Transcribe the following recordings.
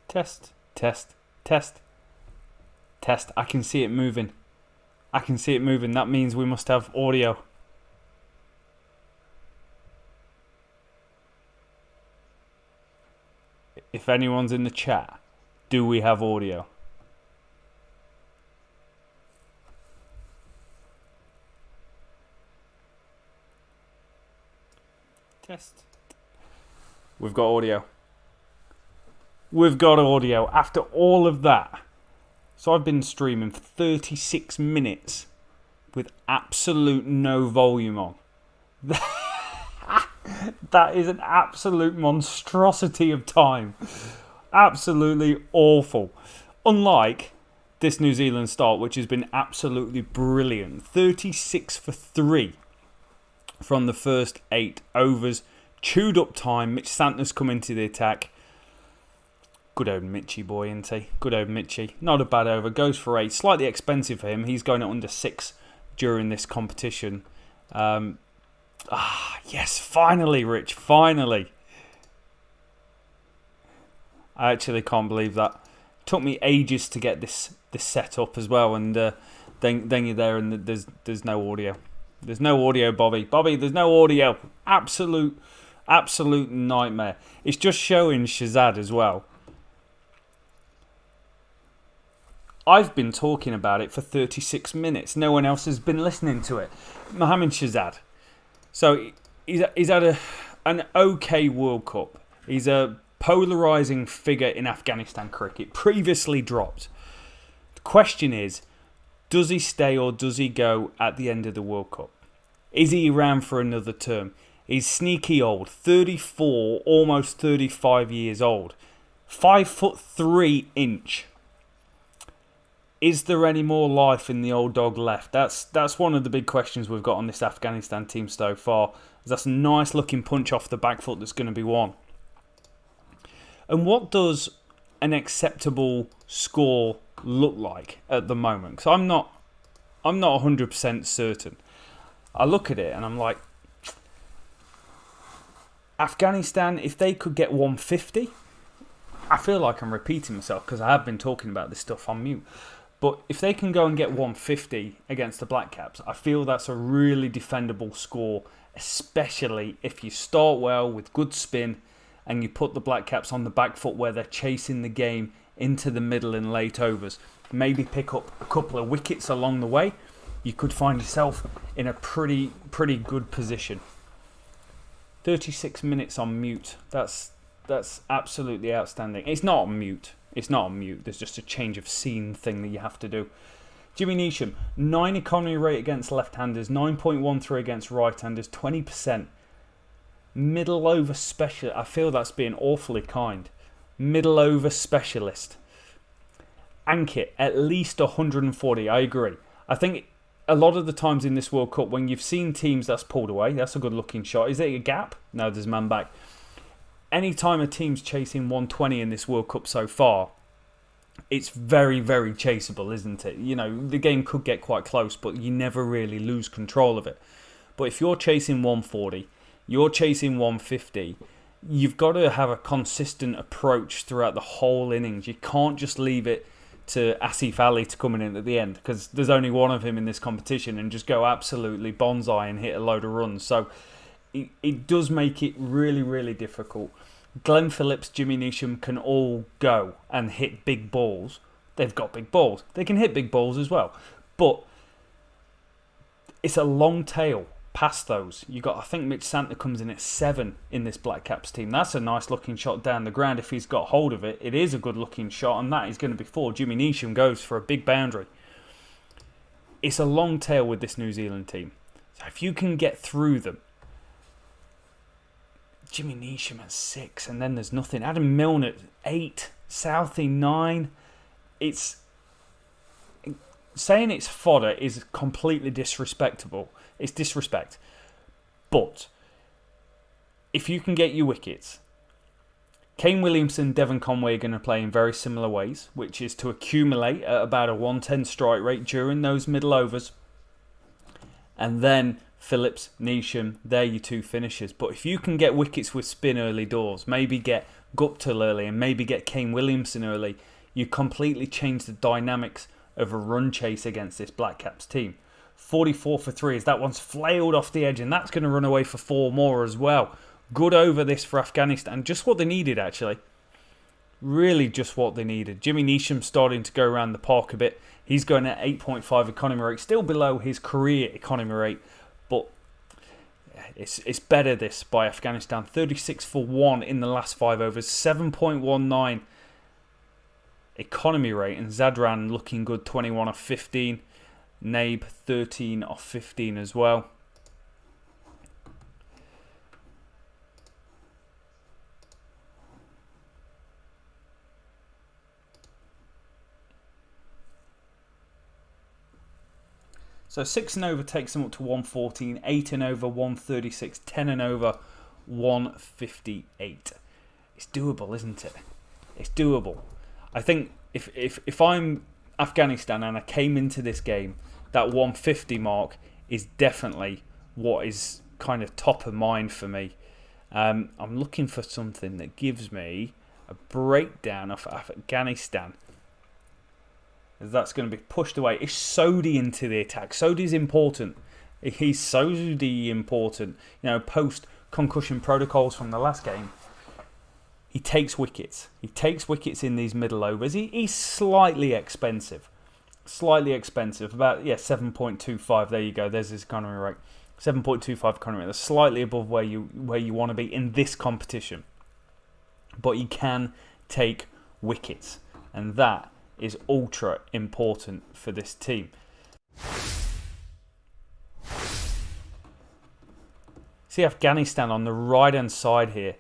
Test, test, test, test. I can see it moving. I can see it moving. That means we must have audio. If anyone's in the chat, do we have audio? Test. We've got audio. We've got audio after all of that. So I've been streaming for 36 minutes with absolute no volume on. That is an absolute monstrosity of time. Absolutely awful. Unlike this New Zealand start, which has been absolutely brilliant. 36 for 3 from the first 8 overs. Chewed up time. Mitch Santner's come into the attack. Good old Mitchy boy, isn't he? Good old Mitchy. Not a bad over. Goes for 8. Slightly expensive for him. He's going at under 6 during this competition. Yes, finally, Rich. Finally. I actually can't believe that. Took me ages to get this set up as well. And then you're there and there's no audio. There's no audio, Bobby. Bobby, there's no audio. Absolute nightmare. It's just showing Shazad as well. I've been talking about it for 36 minutes. No one else has been listening to it. Mohamed Shazad. So he's had an okay World Cup. He's a polarising figure in Afghanistan cricket. Previously dropped. The question is, does he stay or does he go at the end of the World Cup? Is he around for another term? He's sneaky old. 34, almost 35 years old. 5'3". Is there any more life in the old dog left? That's one of the big questions we've got on this Afghanistan team so far. That's a nice looking punch off the back foot that's going to be won. And what does an acceptable score look like at the moment? Because I'm not 100% certain. I look at it and I'm like, Afghanistan, if they could get 150, I feel like I'm repeating myself because I have been talking about this stuff on mute. But if they can go and get 150 against the Blackcaps, I feel that's a really defendable score, especially if you start well with good spin and you put the Blackcaps on the back foot where they're chasing the game into the middle and late overs. Maybe pick up a couple of wickets along the way. You could find yourself in a pretty good position. 36 minutes on mute. That's absolutely outstanding. It's not on mute. It's not on mute. There's just a change of scene thing that you have to do. Jimmy Neesham, 9 economy rate against left-handers, 9.13 against right-handers, 20%. Middle over specialist. I feel that's being awfully kind. Middle over specialist. Ankit, at least 140. I agree. I think a lot of the times in this World Cup, when you've seen teams that's pulled away, that's a good looking shot. Is it a gap? No, there's man back. Anytime a team's chasing 120 in this World Cup so far, it's very, very chaseable, isn't it? You know, the game could get quite close, but you never really lose control of it. But if you're chasing 140, you're chasing 150, you've got to have a consistent approach throughout the whole innings. You can't just leave it to Asif Ali to come in at the end, because there's only one of him in this competition, and just go absolutely bonsai and hit a load of runs. So it does make it really, really difficult. Glenn Phillips, Jimmy Neesham can all go and hit big balls. They've got big balls. They can hit big balls as well. But it's a long tail past those. You got, I think Mitch Santner comes in at 7 in this Blackcaps team. That's a nice looking shot down the ground if he's got hold of it. It is a good looking shot, and that is going to be 4. Jimmy Neesham goes for a big boundary. It's a long tail with this New Zealand team. So if you can get through them, Jimmy Neesham at 6, and then there's nothing. Adam Milne at 8, Southey 9. It's saying it's fodder is completely disrespectable. It's disrespect. But if you can get your wickets, Kane Williamson, Devon Conway are going to play in very similar ways, which is to accumulate at about a 110 strike rate during those middle overs, and then Phillips, Neesham, they're your 2 finishers. But if you can get wickets with spin early doors, maybe get Guptill early and maybe get Kane Williamson early, you completely change the dynamics of a run chase against this Blackcaps team. 44 for 3 as that one's flailed off the edge, and that's going to run away for 4 more as well. Good over this for Afghanistan. Just what they needed, actually. Really just what they needed. Jimmy Neesham's starting to go around the park a bit. He's going at 8.5 economy rate. Still below his career economy rate. But it's better this by Afghanistan. 36 for 1 in the last 5 overs. 7.19 economy rate. And Zadran looking good. 21 off 15. Nabe 13 off 15 as well. So 6 and over takes them up to 114, 8 and over 136, 10 and over 158. It's doable, isn't it? It's doable. I think if I'm Afghanistan and I came into this game, that 150 mark is definitely what is kind of top of mind for me. I'm looking for something that gives me a breakdown of Afghanistan. That's going to be pushed away. Is Sodhi into the attack? Sodhi's important. He's Sodhi important. You know, post concussion protocols from the last game. He takes wickets. He takes wickets in these middle overs. He's slightly expensive. Slightly expensive. About 7.25. There you go. There's his economy rate. 7.25 economy rate. That's slightly above where you want to be in this competition. But he can take wickets, and that is ultra important for this team. See Afghanistan on the right hand side here.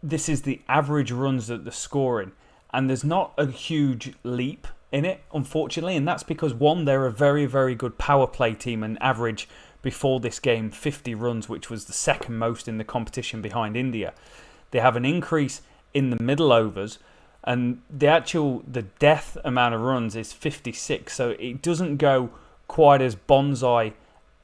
This is the average runs that they're scoring, and there's not a huge leap in it, unfortunately, and that's because one, they're a very, very good power play team, and average before this game 50 runs, which was the second most in the competition behind India. They have an increase in the middle overs, and the death amount of runs is 56, so it doesn't go quite as bonsai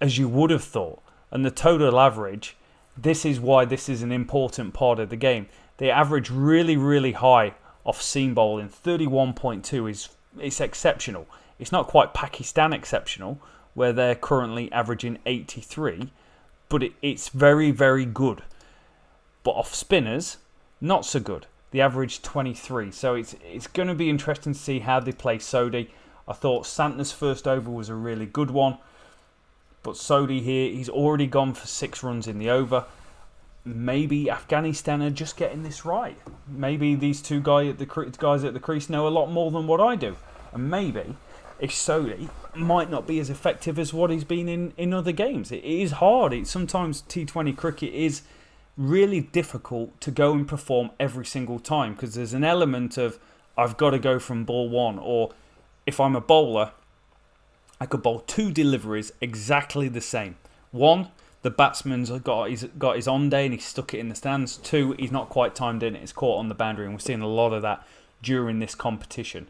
as you would have thought. And the total average, this is why this is an important part of the game. They average really, really high off seam bowling. 31.2 it's exceptional. It's not quite Pakistan exceptional, where they're currently averaging 83, but it's very, very good. But off spinners, not so good. The average 23. So it's going to be interesting to see how they play Sodhi. I thought Santner's first over was a really good one. But Sodhi here, he's already gone for 6 runs in the over. Maybe Afghanistan are just getting this right. Maybe these two guys at the crease know a lot more than what I do. And maybe Sodhi might not be as effective as what he's been in other games. It is hard. Sometimes T20 cricket is really difficult to go and perform every single time, because there's an element of I've got to go from ball 1, or if I'm a bowler, I could bowl 2 deliveries exactly the same. 1, the batsman's got his on day and he's stuck it in the stands. 2, he's not quite timed in it, it's caught on the boundary, and we're seeing a lot of that during this competition.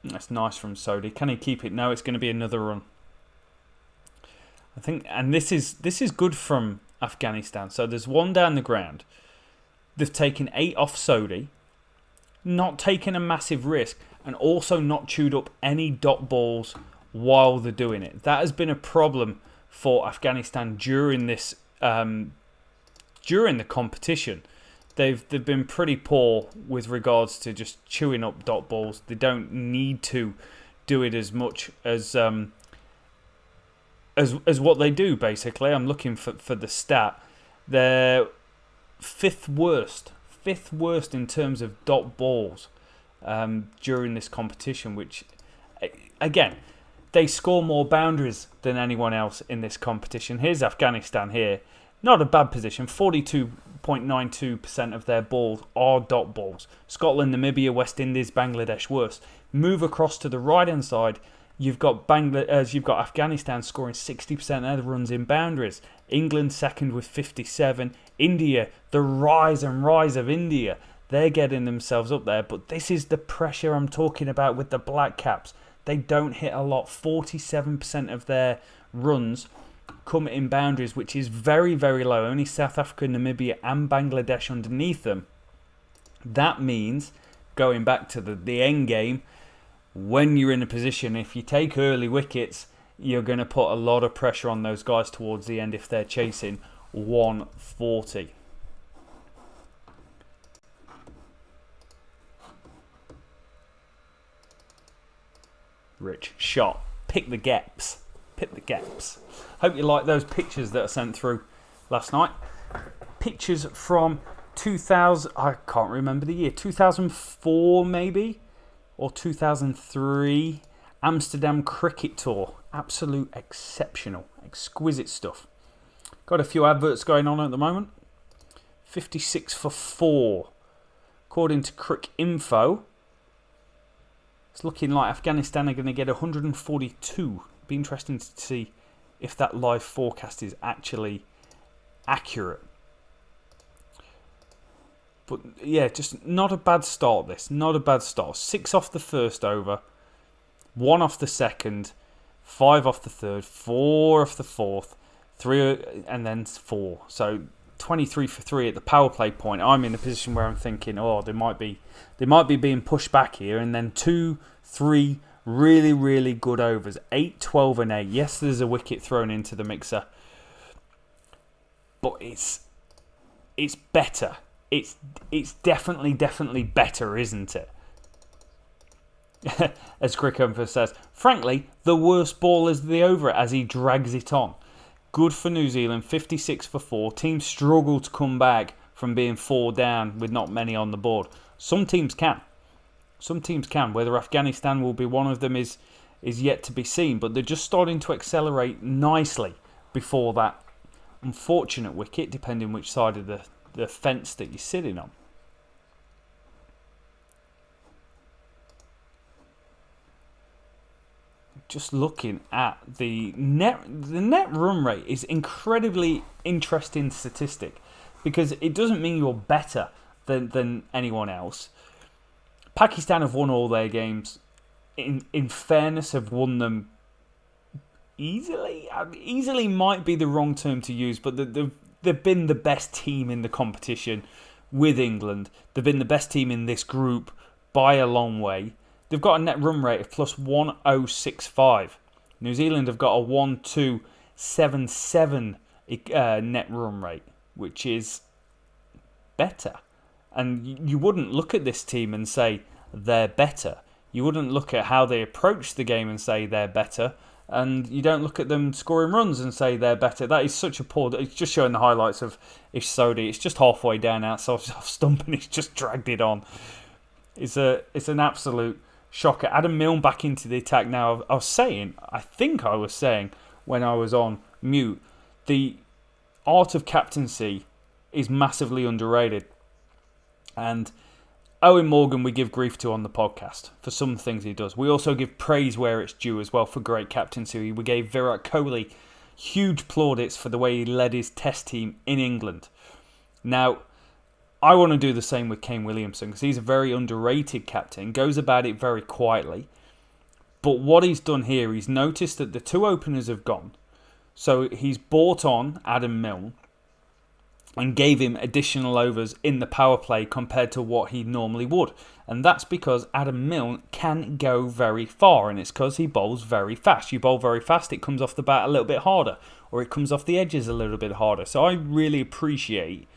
That's nice from Sodhi. Can he keep it? No, it's going to be another run. I think, and this is good from Afghanistan. So there's 1 down the ground. They've taken 8 off Sodhi, not taken a massive risk, and also not chewed up any dot balls while they're doing it. That has been a problem for Afghanistan during this during the competition. They've been pretty poor with regards to just chewing up dot balls. They don't need to do it as much as what they do, basically. I'm looking for the stat. They're fifth worst in terms of dot balls during this competition, which, again, they score more boundaries than anyone else in this competition. Here's Afghanistan here. Not a bad position. 42.92% of their balls are dot balls. Scotland, Namibia, West Indies, Bangladesh worse. Move across to the right-hand side. You've got Afghanistan scoring 60% of the runs in boundaries. England second with 57. India, the rise of India. They're getting themselves up there. But this is the pressure I'm talking about with the Blackcaps. They don't hit a lot. 47% of their runs come in boundaries, which is very, very low. Only South Africa, Namibia and Bangladesh underneath them. That means, going back to the end game, when you're in a position, if you take early wickets, you're going to put a lot of pressure on those guys towards the end if they're chasing 140. Rich shot. Pick the gaps. Pick the gaps. Hope you like those pictures that are sent through last night. Pictures from 2000, I can't remember the year, 2004 maybe, or 2003, Amsterdam Cricket Tour. Absolute exceptional, exquisite stuff. Got a few adverts going on at the moment. 56 for 4. According to Crick Info, it's looking like Afghanistan are going to get 142. Be interesting to see if that live forecast is actually accurate. But yeah, just not a bad start this. Not a bad start. 6 off the first over, 1 off the second, 5 off the third, 4 off the fourth, 3 and then 4. So 23 for 3 at the power play point. I'm in a position where I'm thinking, oh, they might be being pushed back here, and then 2, 3 really, really good overs. 8, 12 and 8. Yes, there's a wicket thrown into the mixer, but it's better. It's definitely better, isn't it? As Crickhumper says, frankly, the worst ball is the over as he drags it on. Good for New Zealand, 56 for 4. Teams struggle to come back from being 4 down with not many on the board. Some teams can. Whether Afghanistan will be one of them is yet to be seen, but they're just starting to accelerate nicely before that unfortunate wicket, depending which side of the fence that you're sitting on. Just looking at the net run rate is incredibly interesting statistic, because it doesn't mean you're better than anyone else. Pakistan have won all their games. In fairness, have won them easily. Easily might be the wrong term to use, but they've been the best team in the competition with England. They've been the best team in this group by a long way. They've got a net run rate of plus 1065. New Zealand have got a 1277 net run rate, which is better. And you wouldn't look at this team and say they're better. You wouldn't look at how they approach the game and say they're better. And you don't look at them scoring runs and say they're better. That is such a poor... It's just showing the highlights of Ish Sodhi. It's just halfway down outside off stump and he's just dragged it on. It's an absolute shocker. Adam Milne back into the attack now. I think I was saying when I was on mute, the art of captaincy is massively underrated. And Owen Morgan we give grief to on the podcast for some things he does. We also give praise where it's due as well for great captaincy. We gave Virat Kohli huge plaudits for the way he led his test team in England. Now, I want to do the same with Kane Williamson, because he's a very underrated captain, goes about it very quietly. But what he's done here, he's noticed that the 2 openers have gone. So he's brought on Adam Milne and gave him additional overs in the power play compared to what he normally would. And that's because Adam Milne can go very far, and it's because he bowls very fast. You bowl very fast, it comes off the bat a little bit harder, or it comes off the edges a little bit harder. So I really appreciate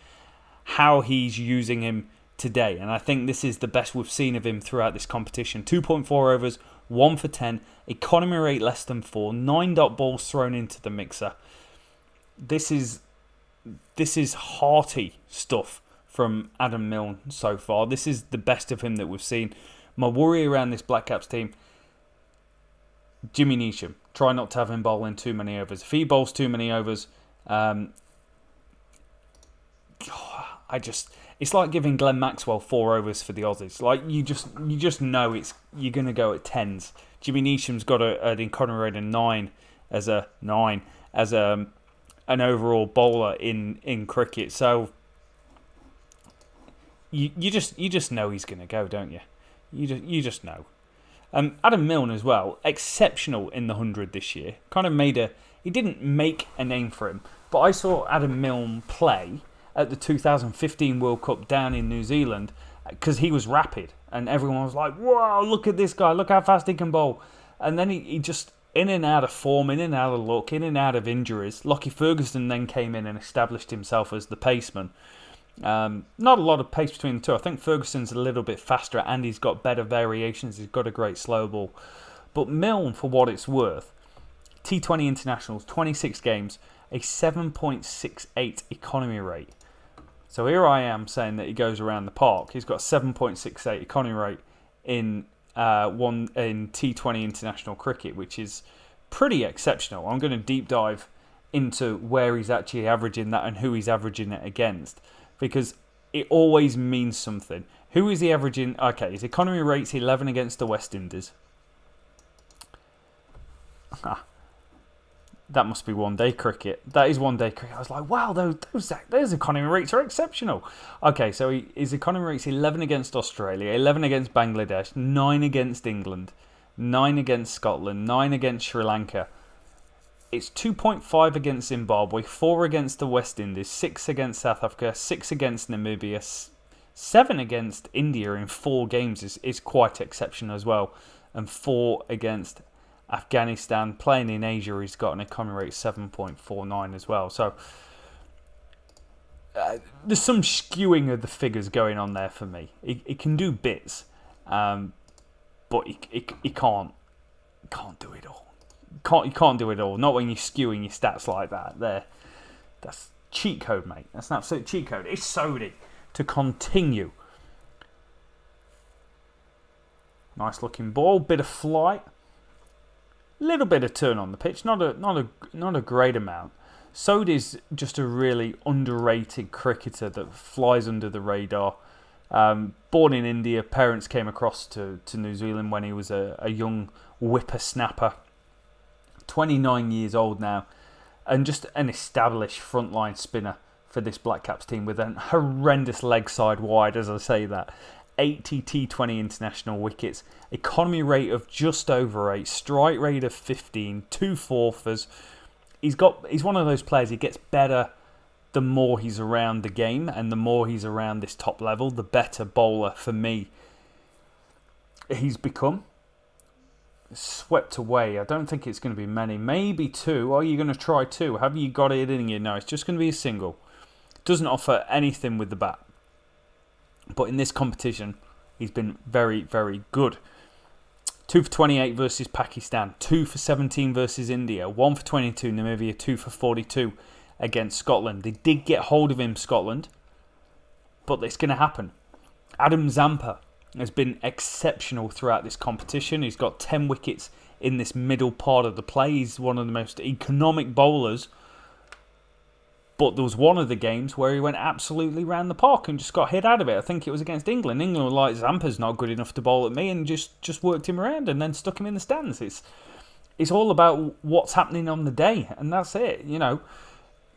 how he's using him today, and I think this is the best we've seen of him throughout this competition. 2.4 overs, 1 for 10, economy rate less than 4, 9 dot balls thrown into the mixer. This is hearty stuff from Adam Milne so far. This is the best of him that we've seen. My worry around this Blackcaps team, Jimmy Neesham. Try not to have him bowling too many overs. If he bowls too many overs, it's like giving Glenn Maxwell 4 overs for the Aussies. Like you just know you're going to go at 10s. Jimmy Neesham's got an economy rate of 9 as an overall bowler in cricket. So you just know he's going to go, don't you? You just know. Adam Milne as well, exceptional in the 100 this year. Kind of made a He didn't make a name for him. But I saw Adam Milne play at the 2015 World Cup down in New Zealand because he was rapid. And everyone was like, "Wow, look at this guy. Look how fast he can bowl." And then he just, in and out of form, in and out of luck, in and out of injuries. Lockie Ferguson then came in and established himself as the paceman. Not a lot of pace between the two. I think Ferguson's a little bit faster and he's got better variations. He's got a great slow ball. But Milne, for what it's worth, T20 internationals, 26 games, a 7.68 economy rate. So here I am saying that he goes around the park. He's got a 7.68 economy rate in T20 international cricket, which is pretty exceptional. I'm going to deep dive into where he's actually averaging that and who he's averaging it against, because it always means something. Who is he averaging? Okay, his economy rate's 11 against the West Indies. That must be one-day cricket. That is one-day cricket. I was like, wow, those economy rates are exceptional. Okay, so his economy rate's 11 against Australia, 11 against Bangladesh, 9 against England, 9 against Scotland, 9 against Sri Lanka. It's 2.5 against Zimbabwe, 4 against the West Indies, 6 against South Africa, 6 against Namibia, 7 against India in 4 games is quite exceptional as well, and 4 against Afghanistan. Playing in Asia, he's got an economy rate of 7.49 as well. So there's some skewing of the figures going on there for me. He can do bits, but he can't do it all. You can't do it all. Not when you're skewing your stats like that. That's cheat code, mate. That's an absolute cheat code. It's Sodhi to continue. Nice looking ball, bit of flight. Little bit of turn on the pitch, not a great amount. Sodhi's just a really underrated cricketer that flies under the radar. Born in India, parents came across to New Zealand when he was a young whippersnapper. 29 years old now, and just an established frontline spinner for this Blackcaps team with a horrendous leg side wide, as I say that. 80 T20 international wickets, economy rate of just over 8, strike rate of 15, 2 fourthers. He's one of those players, he gets better the more he's around the game, and the more he's around this top level, the better bowler for me he's become. Swept away. I don't think it's going to be many, maybe 2. Are you going to try 2? Have you got it in you? No, it's just going to be a single. Doesn't offer anything with the bat. But in this competition, he's been very, very good. 2 for 28 versus Pakistan, 2 for 17 versus India, 1 for 22 Namibia, 2 for 42 against Scotland. They did get hold of him, Scotland, but it's going to happen. Adam Zampa has been exceptional throughout this competition. He's got 10 wickets in this middle part of the play. He's one of the most economic bowlers. But there was one of the games where he went absolutely round the park and just got hit out of it. I think it was against England. England were like, Zampa's not good enough to bowl at me, and just worked him around and then stuck him in the stands. It's all about what's happening on the day, and that's it. You know,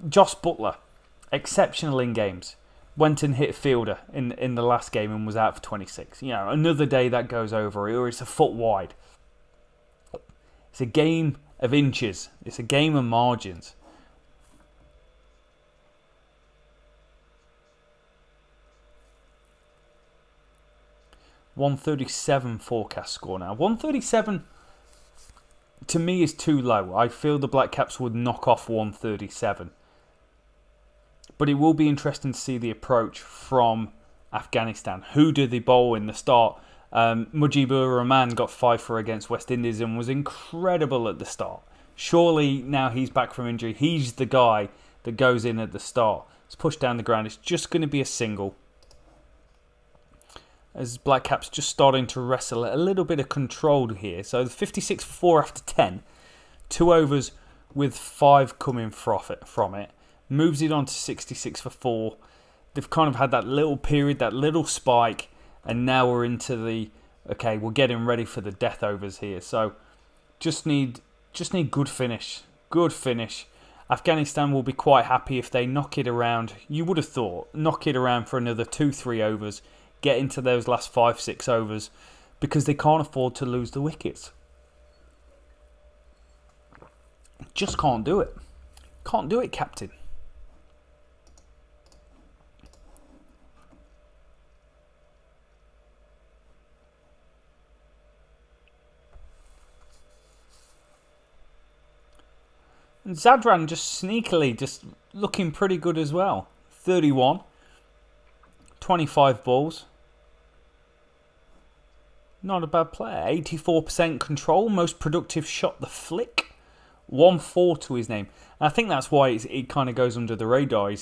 Josh Buttler, exceptional in games. Went and hit a fielder in the last game and was out for 26. You know, another day that goes over, or it's a foot wide. It's a game of inches. It's a game of margins. .137 forecast score now. 137 to me is too low. I feel the Blackcaps would knock off 137. But it will be interesting to see the approach from Afghanistan. Who did they bowl in the start? Mujibur Rahman got 5 for against West Indies and was incredible at the start. Surely now he's back from injury. He's the guy that goes in at the start. It's pushed down the ground. It's just going to be a single. As Blackcaps just starting to wrestle a little bit of control here. So 56 for 4 after 10. 2 overs with 5 coming from it. Moves it on to 66 for 4. They've kind of had that little period, that little spike. And now we're into the, okay, we're getting ready for the death overs here. So just need good finish. Good finish. Afghanistan will be quite happy if they knock it around. You would have thought, knock it around for another 2-3 overs. Get into those last 5-6 overs because they can't afford to lose the wickets. Just can't do it. Can't do it, captain. And Zadran just sneakily, just looking pretty good as well. 31. 25 balls. Not a bad player. 84% control. Most productive shot, the flick. 1-4 to his name. And I think that's why it kind of goes under the radar.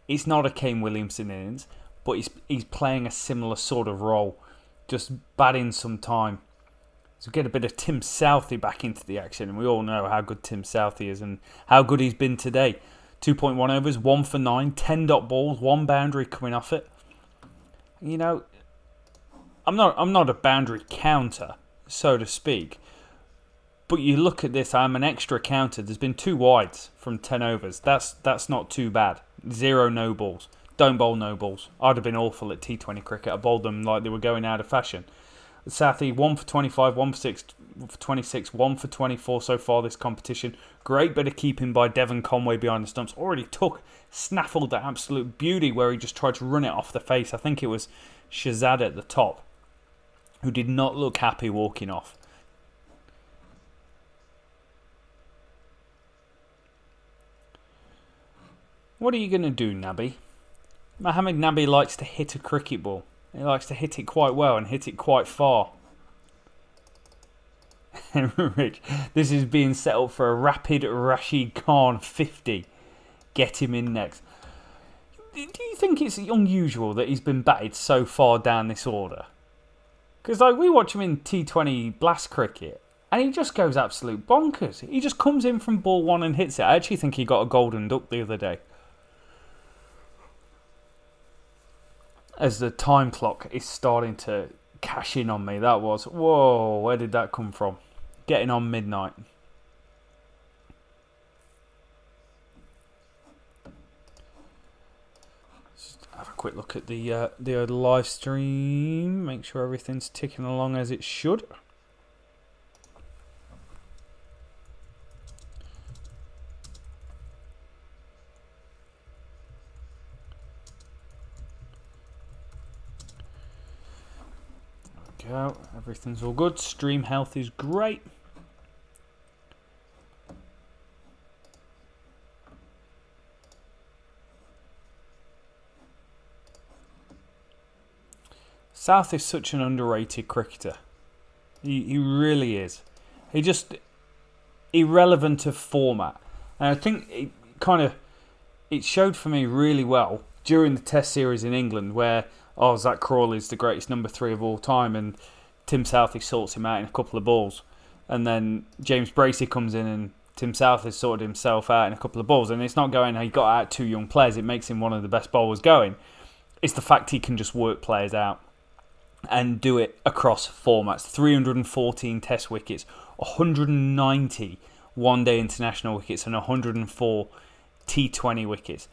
It's not a Kane Williamson innings, but he's playing a similar sort of role. Just batting some time. So get a bit of Tim Southey back into the action. And we all know how good Tim Southey is and how good he's been today. 2.1 overs, 1 for 9, 10 dot balls, 1 boundary coming off it. You know, I'm not a boundary counter, so to speak. But you look at this, I'm an extra counter. There's been 2 wides from 10 overs. That's not too bad. 0 no balls. Don't bowl no balls. I'd have been awful at T20 cricket. I bowled them like they were going out of fashion. Southey, 1 for 25, 1 for 26, 1 for 24 so far this competition. Great bit of keeping by Devon Conway behind the stumps. Already snaffled the absolute beauty where he just tried to run it off the face. I think it was Shazad at the top, who did not look happy walking off. What are you going to do, Nabi? Mohamed Nabi likes to hit a cricket ball. He likes to hit it quite well and hit it quite far. Rich, this is being set up for a rapid Rashid Khan 50. Get him in next. Do you think it's unusual that he's been batted so far down this order? Because we watch him in T20 Blast cricket and he just goes absolute bonkers. He just comes in from ball 1 and hits it. I actually think he got a golden duck the other day. As the time clock is starting to cash in on me. That was, whoa, where did that come from? Getting on midnight. Just have a quick look at the live stream. Make sure everything's ticking along as it should. Go. Everything's all good. Stream health is great. South is such an underrated cricketer. He really is. He just irrelevant of format. And I think it showed for me really well during the Test series in England where Zach Crawley's the greatest number 3 of all time and Tim Southey sorts him out in a couple of balls. And then James Bracey comes in and Tim Southey sorted himself out in a couple of balls. And it's not going, he got out 2 young players. It makes him one of the best bowlers going. It's the fact he can just work players out and do it across formats. 314 Test wickets, 190 one-day international wickets and 104 T20 wickets.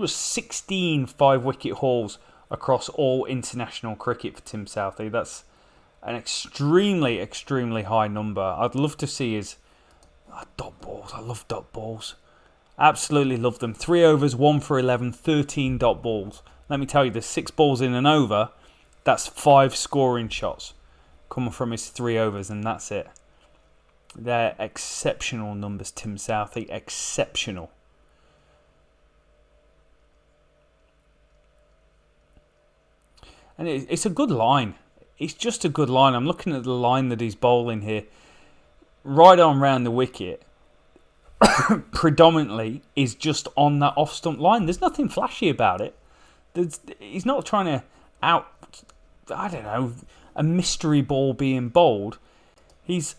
16 5-wicket hauls across all international cricket for Tim Southey. That's an extremely, extremely high number. I'd love to see his dot balls. I love dot balls. Absolutely love them. 3 overs, 1 for 11, 13 dot balls. Let me tell you, there's 6 balls in an over. That's 5 scoring shots coming from his 3 overs, and that's it. They're exceptional numbers, Tim Southey. Exceptional. And it's a good line. It's just a good line. I'm looking at the line that he's bowling here. Right on round the wicket. Predominantly is just on that off-stump line. There's nothing flashy about it. He's not trying to a mystery ball being bowled. He's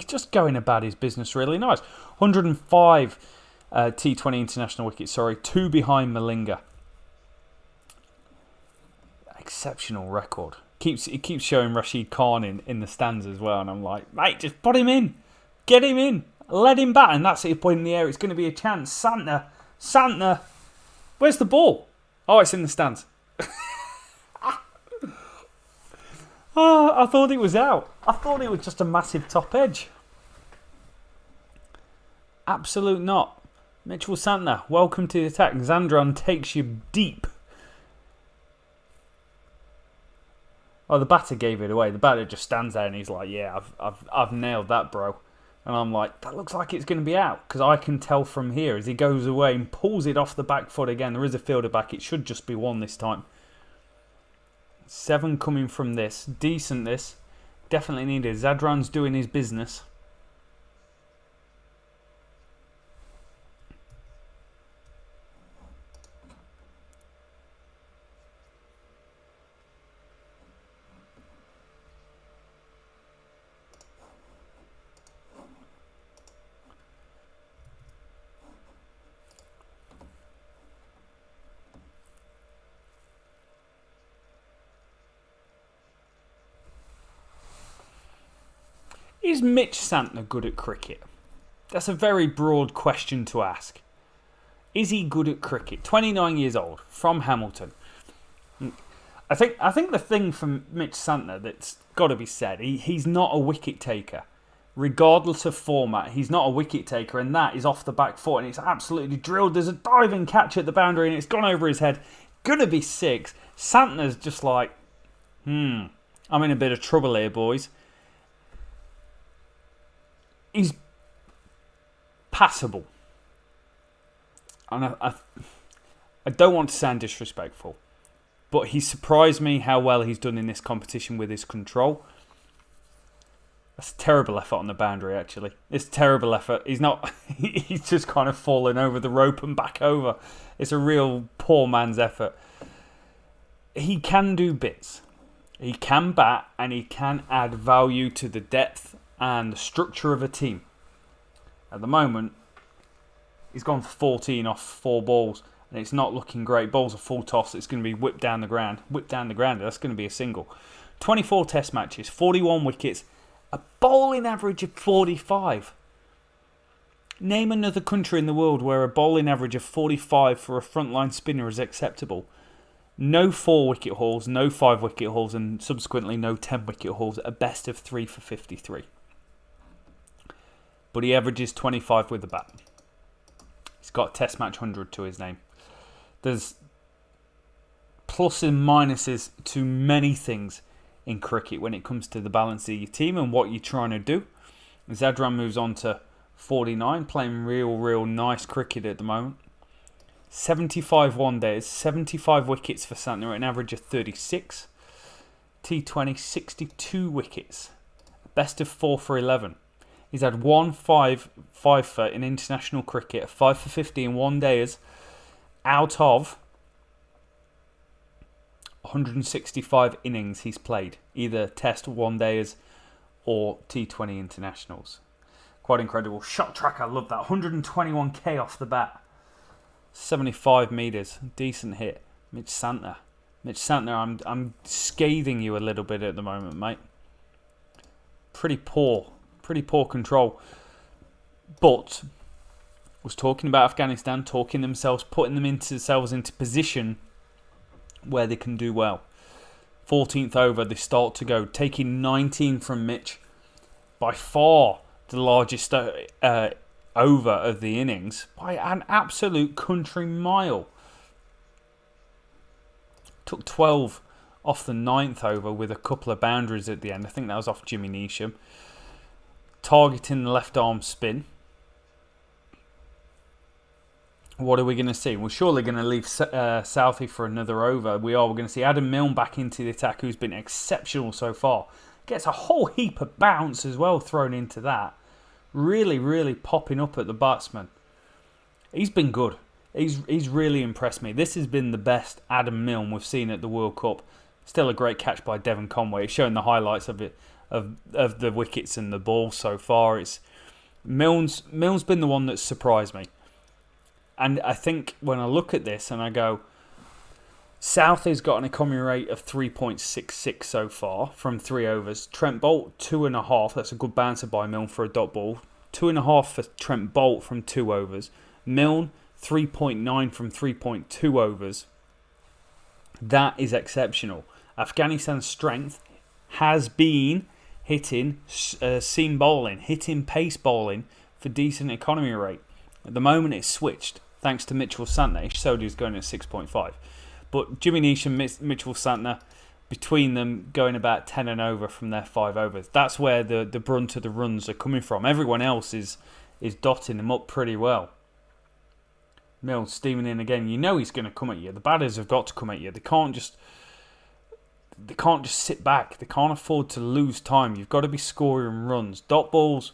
just going about his business really nice. 105 T20 international wickets, 2 behind Malinga. Exceptional record. It keeps showing Rashid Khan in the stands as well, and I'm like, mate, just put him in. Get him in. Let him bat, and that's it. Point in the air. It's going to be a chance. Santner. Where's the ball? Oh, it's in the stands. Oh, I thought it was out. I thought it was just a massive top edge. Absolute not. Mitchell Santner, welcome to the attack. Xandron takes you deep. Oh, the batter gave it away. The batter just stands there and he's like, yeah, I've nailed that, bro. And I'm like, that looks like it's going to be out. Because I can tell from here as he goes away and pulls it off the back foot again. There is a fielder back. It should just be one this time. 7 coming from this. Decent this. Definitely needed. Zadran's doing his business. Is Mitch Santner good at cricket? That's a very broad question to ask. Is he good at cricket? 29 years old, from Hamilton. I think the thing from Mitch Santner that's got to be said, he's not a wicket taker. Regardless of format, he's not a wicket taker, and that is off the back foot, and it's absolutely drilled. There's a diving catch at the boundary, and it's gone over his head. Gonna be 6. Santner's just like, I'm in a bit of trouble here, boys. He's passable. And I don't want to sound disrespectful, but he surprised me how well he's done in this competition with his control. That's a terrible effort on the boundary, actually. It's a terrible effort. He's not. He's just kind of fallen over the rope and back over. It's a real poor man's effort. He can do bits. He can bat and he can add value to the depth and the structure of a team. At the moment, he's gone 14 off 4 balls, and it's not looking great. Balls are full toss. It's going to be whipped down the ground. Whipped down the ground. That's going to be a single. 24 Test matches, 41 wickets, a bowling average of 45. Name another country in the world where a bowling average of 45 for a frontline spinner is acceptable. No 4 wicket hauls, no 5 wicket hauls, and subsequently no 10 wicket hauls. A best of 3 for 53. But he averages 25 with the bat. He's got a Test match 100 to his name. There's plus and minuses to many things in cricket when it comes to the balance of your team and what you're trying to do. Zadran moves on to 49, playing real nice cricket at the moment. 75 one-days, 75 wickets for Santner at an average of 36. T20, 62 wickets. Best of 4 for 11. He's had 1 5-for in international cricket, 5 for 50 in 1 days, out of 165 innings he's played, either Test 1 days or T20 internationals. Quite incredible. Shot track, I love that. 121k off the bat. 75 metres, decent hit. Mitch Santner, I'm scathing you a little bit at the moment, mate. Pretty poor control. But was talking about Afghanistan, putting themselves into position where they can do well. 14th over, they start to go, taking 19 from Mitch. By far the largest over of the innings by an absolute country mile. Took 12 off the 9th over with a couple of boundaries at the end. I think that was off Jimmy Neesham. Targeting the left arm spin. What are we going to see? We're surely going to leave Southey for another over. We're going to see Adam Milne back into the attack, who's been exceptional so far. Gets a whole heap of bounce as well thrown into that. Really popping up at the batsman. He's been good. He's really impressed me. This has been the best Adam Milne we've seen at the World Cup. Still a great catch by Devon Conway. It's showing the highlights of it, of the wickets and the ball so far. It's Milne's been the one that's surprised me. And I think when I look at this and I go, Southey's got an economy rate of 3.66 so far from 3 overs. Trent Boult, 2.5. That's a good bouncer by Milne for a dot ball. 2.5 for Trent Boult from 2 overs. Milne, 3.9 from 3.2 overs. That is exceptional. Afghanistan's strength has been hitting seam bowling, hitting pace bowling for decent economy rate. At the moment, it's switched thanks to Mitchell Santner. Sody's going at 6.5. But Jimmy Nish and Mitchell Santner, between them, going about 10 and over from their 5 overs. That's where the brunt of the runs are coming from. Everyone else is dotting them up pretty well. Mills steaming in again. You know he's going to come at you. The batters have got to come at you. They can't just sit back. They can't afford to lose time. You've got to be scoring runs. Dot balls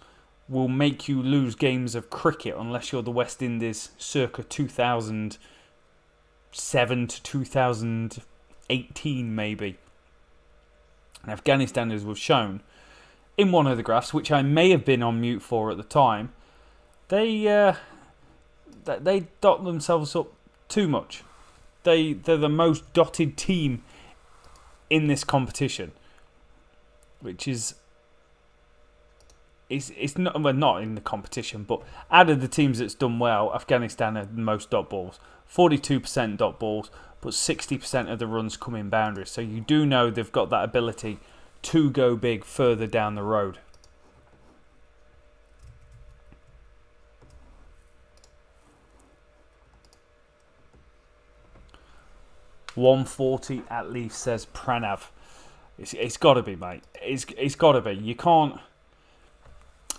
will make you lose games of cricket unless you're the West Indies circa 2007 to 2018 maybe. And Afghanistan, as was shown in one of the graphs, which I may have been on mute for at the time, they dot themselves up too much. They're the most dotted team in this competition, which is it's not in the competition, but out of the teams that's done well, Afghanistan had the most dot balls, 42% dot balls, but 60% of the runs come in boundaries. So you do know they've got that ability to go big further down the road. $140 at least, says Pranav. It's got to be, mate. It's got to be. You can't.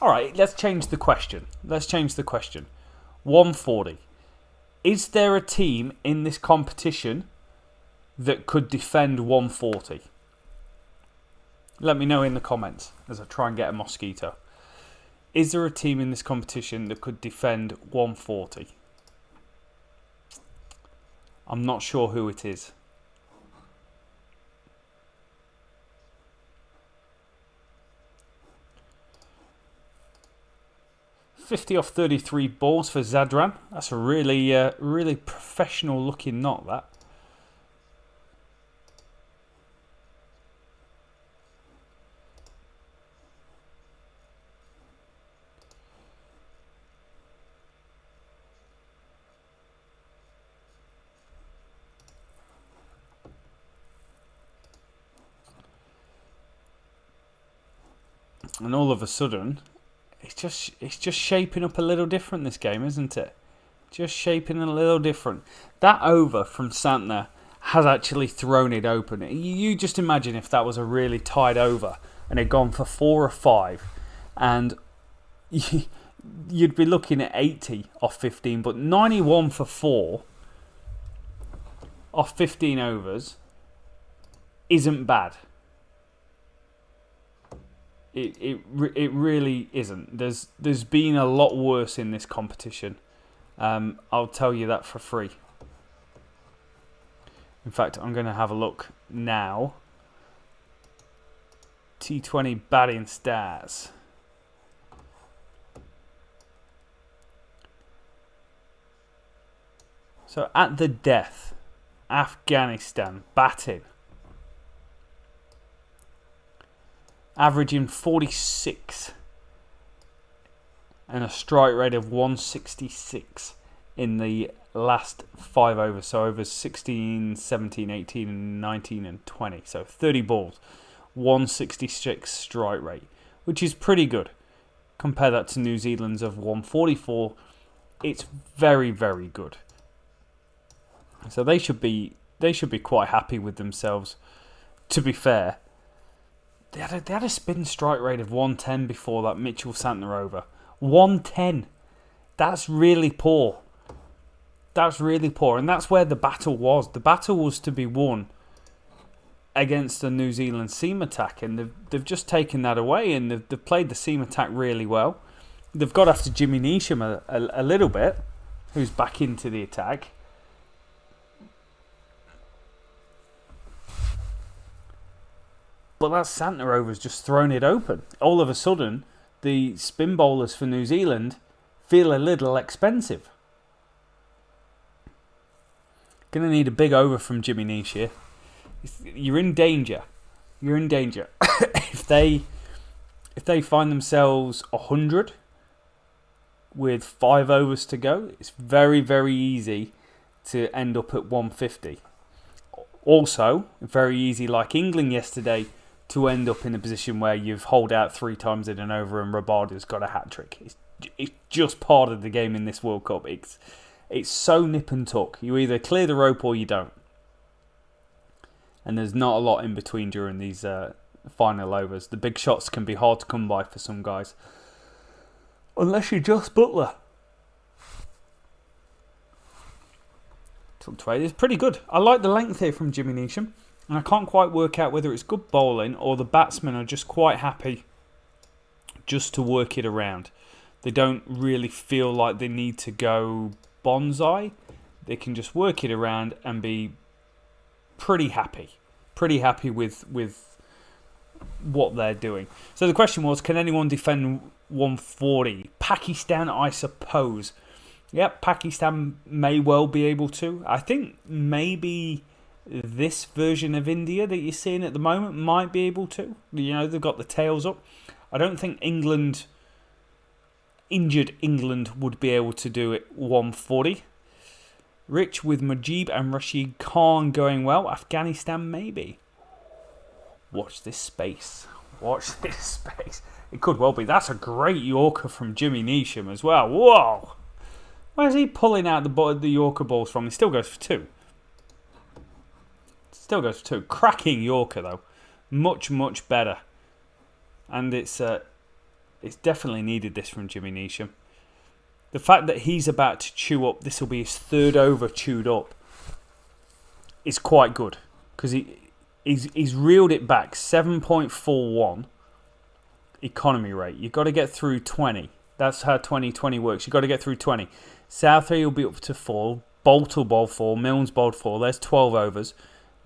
All right, let's change the question. 140. Is there a team in this competition that could defend 140? Let me know in the comments as I try and get a mosquito. Is there a team in this competition that could defend 140? I'm not sure who it is. $50 off 33 balls for Zadran. That's a really professional looking knot, that. And all of a sudden, it's just shaping up a little different, this game, isn't it? Just shaping a little different. That over from Santner has actually thrown it open. You just imagine if that was a really tight over and it had gone for 4 or 5, and you'd be looking at 80 off 15, but 91 for 4 off 15 overs isn't bad. It really isn't. There's been a lot worse in this competition. I'll tell you that for free. In fact, I'm going to have a look now. T20 batting stats. So at the death, Afghanistan batting. Averaging 46 and a strike rate of 166 in the last 5 overs. So overs 16, 17, 18, and 19 and 20. So 30 balls, 166 strike rate, which is pretty good. Compare that to New Zealand's of 144. It's very, very good. So they should be quite happy with themselves, to be fair. They had a spin strike rate of 110 before that Mitchell Santner over. 110. That's really poor. And that's where the battle was. The battle was to be won against the New Zealand seam attack, and they've just taken that away, and they've played the seam attack really well. They've got after Jimmy Neesham a little bit, who's back into the attack. But that Santner over's just thrown it open. All of a sudden, the spin bowlers for New Zealand feel a little expensive. Going to need a big over from Jimmy Nish here. You're in danger. if they find themselves 100 with 5 overs to go, it's very, very easy to end up at 150. Also, very easy, like England yesterday, to end up in a position where you've holed out 3 times in an over and Rabada's got a hat-trick. It's it's just part of the game in this World Cup. It's so nip and tuck. You either clear the rope or you don't. And there's not a lot in between during these final overs. The big shots can be hard to come by for some guys. Unless you're Joss Butler. Took 20. It's pretty good. I like the length here from Jimmy Neesham. And I can't quite work out whether it's good bowling or the batsmen are just quite happy just to work it around. They don't really feel like they need to go bonsai. They can just work it around and be pretty happy. Pretty happy with what they're doing. So the question was, can anyone defend 140? Pakistan, I suppose. Yep, Pakistan may well be able to. I think maybe this version of India that you're seeing at the moment might be able to. You know, they've got the tails up. I don't think injured England would be able to do it 140. Rich with Mujib and Rashid Khan going well. Afghanistan maybe. Watch this space. Watch this space. It could well be. That's a great Yorker from Jimmy Neesham as well. Whoa! Where's he pulling out the Yorker balls from? He still goes for 2. Still goes for 2. Cracking Yorker though. Much, much better. And it's definitely needed this from Jimmy Neesham. The fact that he's about to chew up, this will be his 3rd over chewed up, is quite good. Because he's reeled it back. 7.41 economy rate. You've got to get through 20. That's how 2020 works. You've got to get through 20. Southey will be up to 4. Bolt will bowl 4. Milnes bowled 4. There's 12 overs.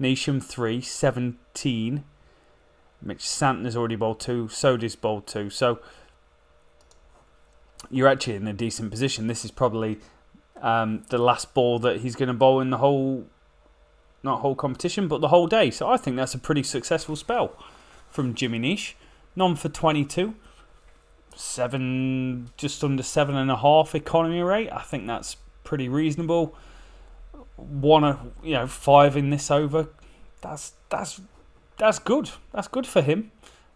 Neesham 3. 17. Mitch Santner's already bowled 2. Sodhi's bowled 2. So you're actually in a decent position. This is probably the last ball that he's going to bowl in the whole, not whole competition, but the whole day. So I think that's a pretty successful spell from Jimmy Neesh. None for 22. 7, just under 7.5 economy rate. I think that's pretty reasonable. 5 in this over. That's good. That's good for him.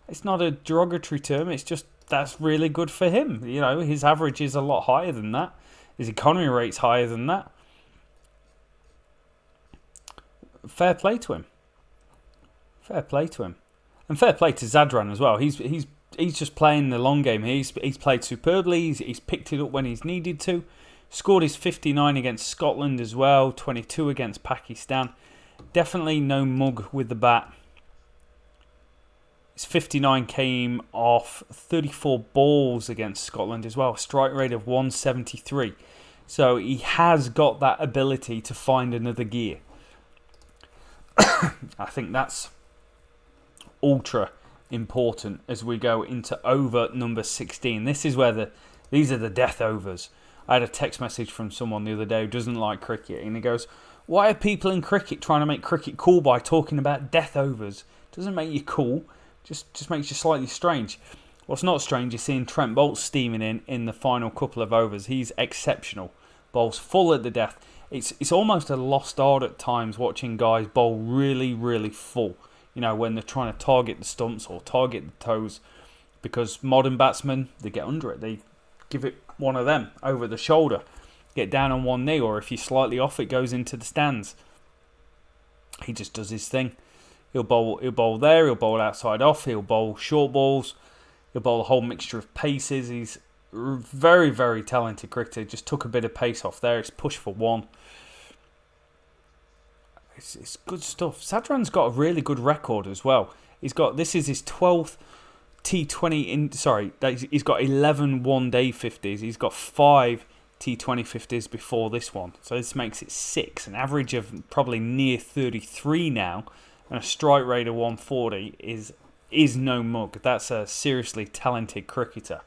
It's not a derogatory term. It's just that's really good for him. You know, his average is a lot higher than that. His economy rate's higher than that. Fair play to him. Fair play to him. And fair play to Zadran as well. He's just playing the long game. He's played superbly. He's picked it up when he's needed to. Scored his 59 against Scotland as well. 22 against Pakistan. Definitely no mug with the bat. His 59 came off 34 balls against Scotland as well. Strike rate of 173. So he has got that ability to find another gear. I think that's ultra important as we go into over number 16. This is where these are the death overs. I had a text message from someone the other day who doesn't like cricket, and he goes, "Why are people in cricket trying to make cricket cool by talking about death overs? It doesn't make you cool, just makes you slightly strange." What's not strange is seeing Trent Bolt steaming in the final couple of overs. He's exceptional. Bowls full at the death. It's almost a lost art at times watching guys bowl really, really full. You know, when they're trying to target the stumps or target the toes. Because modern batsmen, they get under it. They give it one of them over the shoulder. Get down on one knee, or if you're slightly off, it goes into the stands. He just does his thing. He'll bowl there, he'll bowl outside off, he'll bowl short balls, he'll bowl a whole mixture of paces. He's very, very talented cricketer. Just took a bit of pace off there. It's push for 1. It's good stuff. Sadran's got a really good record as well. This is his 12th T20 he's got 11 one-day 50s. He's got 5 T20 50s before this one. So this makes it 6, an average of probably near 33 now, and a strike rate of 140 is no mug. That's a seriously talented cricketer.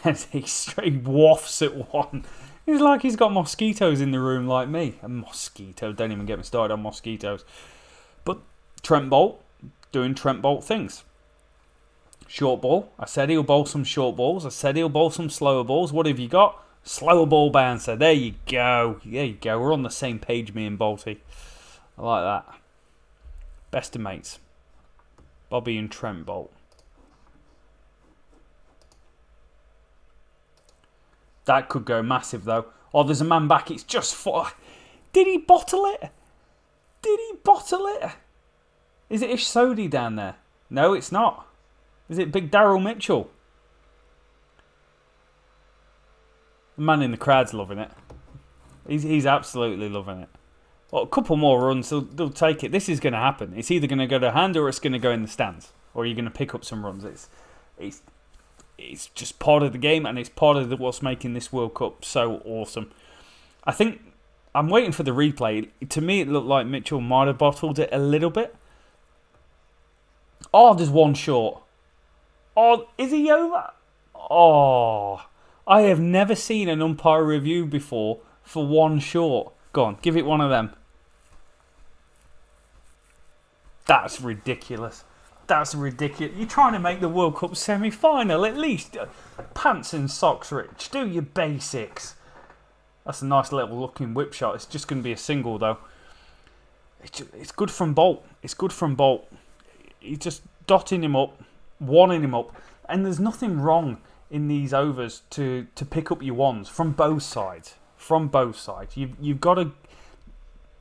And he straight wafts at 1. It's like he's got mosquitoes in the room like me. A mosquito, don't even get me started on mosquitoes. But Trent Bolt, doing Trent Bolt things. Short ball. I said he'll bowl some short balls. I said he'll bowl some slower balls. What have you got? Slower ball bouncer. There you go. There you go. We're on the same page, me and Bolty. I like that. Best of mates. Bobby and Trent Bolt. That could go massive, though. Oh, there's a man back. It's just for... Did he bottle it? Did he bottle it? Is it Ish Sodi down there? No, it's not. Is it Big Daryl Mitchell? The man in the crowd's loving it. He's absolutely loving it. Well, a couple more runs, they'll take it. This is going to happen. It's either going to go to hand or it's going to go in the stands. Or you're going to pick up some runs. It's just part of the game, and it's part of what's making this World Cup so awesome. I think I'm waiting for the replay. To me, it looked like Mitchell might have bottled it a little bit. Oh, there's one short. Oh, is he over? Oh, I have never seen an umpire review before for one short. Go on, give it one of them. That's ridiculous. That's ridiculous. You're trying to make the World Cup semi-final at least. Pants and socks, Rich. Do your basics. That's a nice little looking whip shot. It's just going to be a single though. It's good from Bolt. It's good from Bolt. He's just dotting him up, wanting him up. And there's nothing wrong in these overs to pick up your ones from both sides. From both sides. You've got to...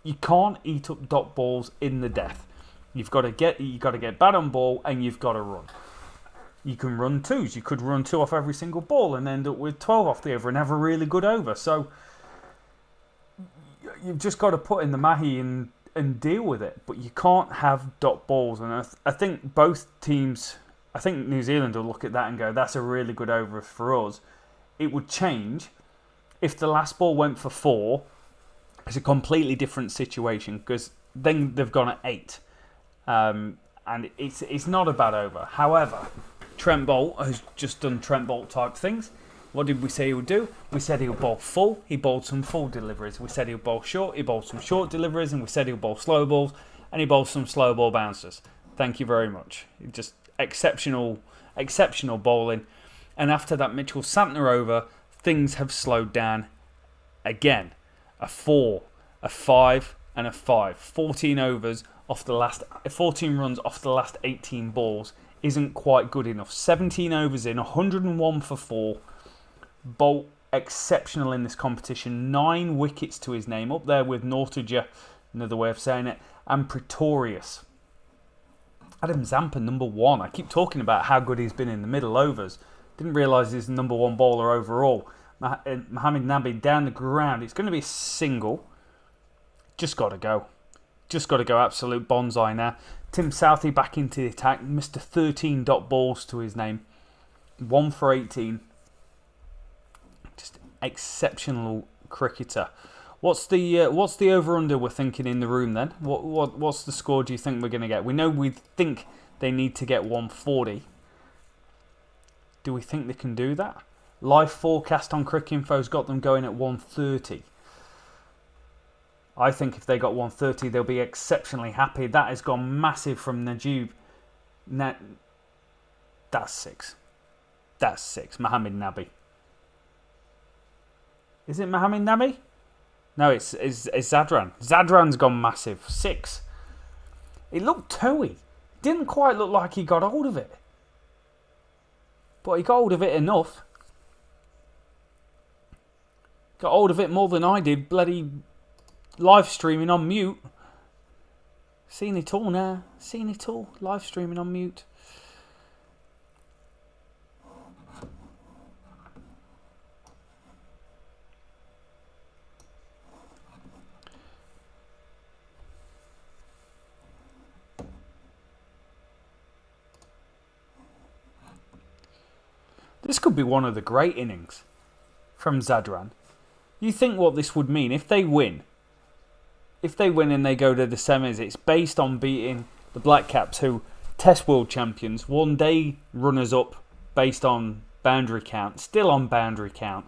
You can't eat up dot balls in the death. You've got to get bad on ball, and you've got to run. You can run twos. You could run 2 off every single ball and end up with 12 off the over and have a really good over. So you've just got to put in the mahi and deal with it. But you can't have dot balls. And I think both teams, I think New Zealand will look at that and go, that's a really good over for us. It would change if the last ball went for 4. It's a completely different situation because then they've gone at 8. And it's not a bad over. However, Trent Bolt has just done Trent Bolt type things. What did we say he would do? We said he'll bowl full. He bowled some full deliveries. We said he'll bowl short. He bowled some short deliveries. And we said he'll bowl slow balls. And he bowled some slow ball bouncers. Thank you very much. Just exceptional bowling. And after that Mitchell Santner over, things have slowed down again. A 4, a 5, and a 5. 14 overs. 14 runs off the last 18 balls isn't quite good enough. 17 overs in, 101 for 4. Bolt exceptional in this competition. 9 wickets to his name, up there with Northager, another way of saying it, and Pretorius. Adam Zampa, number 1. I keep talking about how good he's been in the middle overs. Didn't realise he's the number 1 bowler overall. Mohamed Nabi down the ground. It's going to be a single. Just got to go. Just got to go absolute bonsai now. Tim Southey back into the attack. Mr. 13 dot balls to his name. 1 for 18. Just exceptional cricketer. What's the over-under we're thinking in the room then? What's the score do you think we're going to get? We know we think they need to get 140. Do we think they can do that? Live forecast on Cricinfo's got them going at 130. I think if they got 130, they'll be exceptionally happy. That has gone massive from Najib. That's 6. That's 6. Mohamed Nabi. Is it Mohamed Nabi? No, it's Zadran. Zadran's gone massive. 6. It looked toey. Didn't quite look like he got hold of it. But he got hold of it enough. Got hold of it more than I did. Bloody... live streaming on mute. Seen it all now. Seen it all. Live streaming on mute. This could be one of the great innings from Zadran. You think what this would mean if they win? If they win and they go to the semis, it's based on beating the Blackcaps, who Test World Champions, 1 day runners-up based on boundary count, still on boundary count.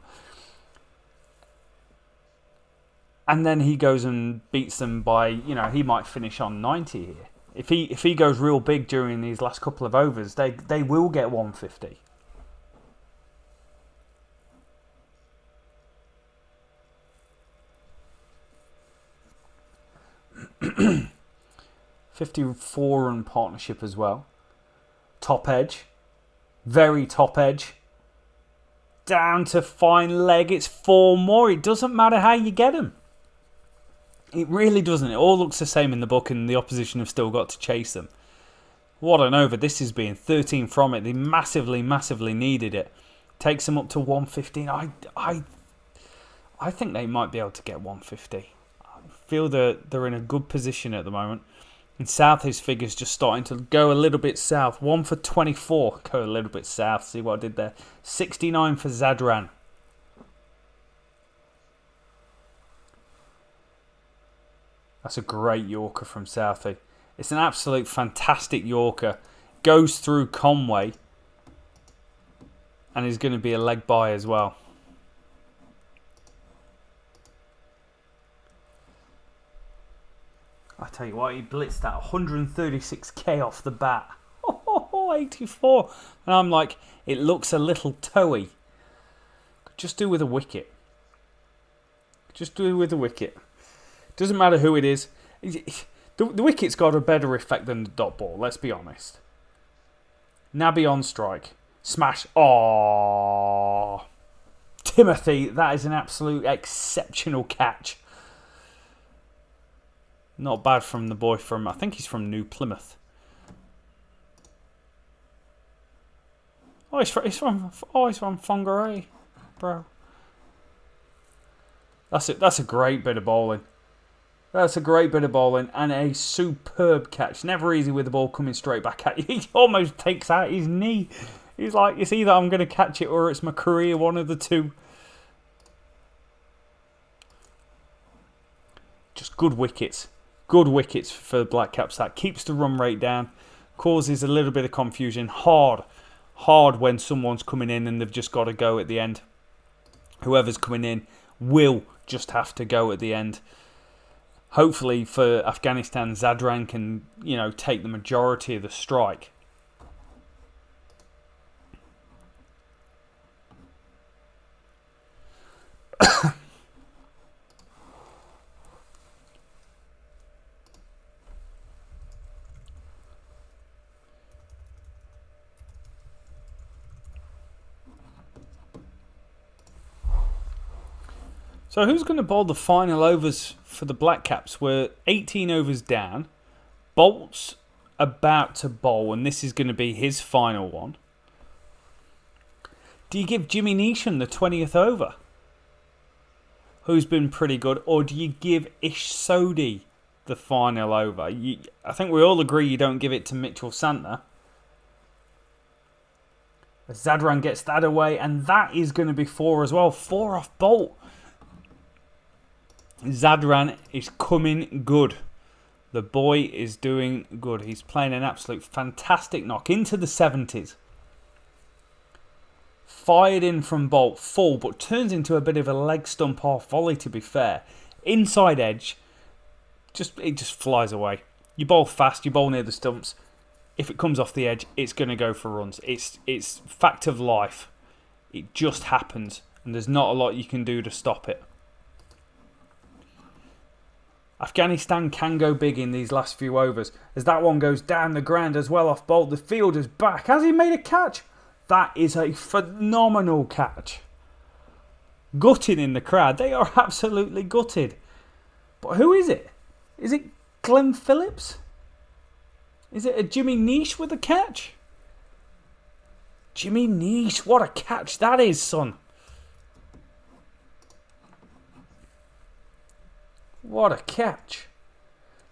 And then he goes and beats them by, he might finish on 90 here. If he goes real big during these last couple of overs, they will get 150. (54) run partnership as well. Top edge. Very top edge. down to fine leg. It's 4 more. It doesn't matter how you get them. It really doesn't. It all looks the same in the book, and the opposition have still got to chase them. What an over this has been. 13 from it. They massively, massively needed it. Takes them up to 115. I think they might be able to get 150. I feel that they're in a good position at the moment. And Southey's figures just starting to go a little bit south. 1 for 24. Go a little bit south. See what I did there. 69 for Zadran. That's a great Yorker from Southey. It's an absolute fantastic Yorker. Goes through Conway. And is going to be a leg bye as well. I tell you what, he blitzed that 136k off the bat. 84. And I'm like, it looks a little toey. Just do with a wicket. Just do with a wicket. Doesn't matter who it is. The wicket's got a better effect than the dot ball, let's be honest. Nabi on strike. Smash. Oh, Timothy, that is an absolute exceptional catch. Not bad from the boy from, I think he's from New Plymouth. Oh, he's from Whangarei, bro. That's a great bit of bowling. That's a great bit of bowling and a superb catch. Never easy with the ball coming straight back at you. He almost takes out his knee. He's like, it's either I'm going to catch it or it's my career, one of the two. Just good wickets. Good wickets for the Blackcaps. That keeps the run rate down. Causes a little bit of confusion. Hard when someone's coming in and they've just got to go at the end. Whoever's coming in will just have to go at the end. Hopefully for Afghanistan, Zadran can, take the majority of the strike. So who's going to bowl the final overs for the Blackcaps? We're 18 overs down. Bolt's about to bowl, and this is going to be his final one. Do you give Jimmy Neesham the 20th over, who's been pretty good, or do you give Ish Sodhi the final over? I think we all agree you don't give it to Mitchell Santner. Zadran gets that away, and that is going to be 4 as well. 4 off Bolt. Zadran is coming good. The boy is doing good. He's playing an absolute fantastic knock into the 70s. Fired in from Bolt, full, but turns into a bit of a leg stump off volley, to be fair. Inside edge, it just flies away. You bowl fast, you bowl near the stumps. If it comes off the edge, it's going to go for runs. It's fact of life. It just happens, and there's not a lot you can do to stop it. Afghanistan can go big in these last few overs, as that one goes down the ground as well off Bolt. The fielder's back. Has he made a catch? That is a phenomenal catch. Gutted in the crowd. They are absolutely gutted. But who is it? Is it Glenn Phillips? Is it a Jimmy Neesh with a catch? Jimmy Neesh, what a catch that is, son. What a catch.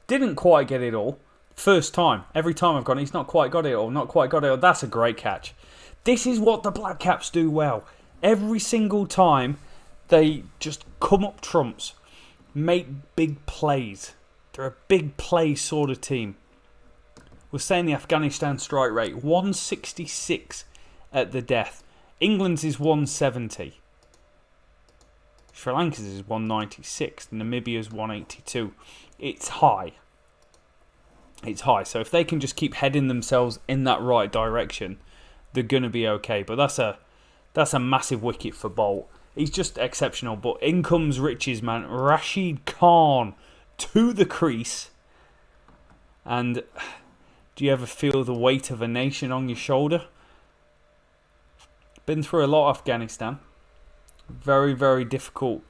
Didn't quite get it all. First time. Every time I've gone, he's not quite got it all. Not quite got it all. That's a great catch. This is what the Blackcaps do well. Every single time, they just come up trumps. Make big plays. They're a big play sort of team. We're saying the Afghanistan strike rate, 166 at the death. England's is 170. Sri Lanka's is 196. Namibia's 182. It's high. It's high. So if they can just keep heading themselves in that right direction, they're going to be okay. But that's a massive wicket for Bolt. He's just exceptional. But in comes Rich's man, Rashid Khan, to the crease. And do you ever feel the weight of a nation on your shoulder? Been through a lot, Afghanistan. Very, very difficult,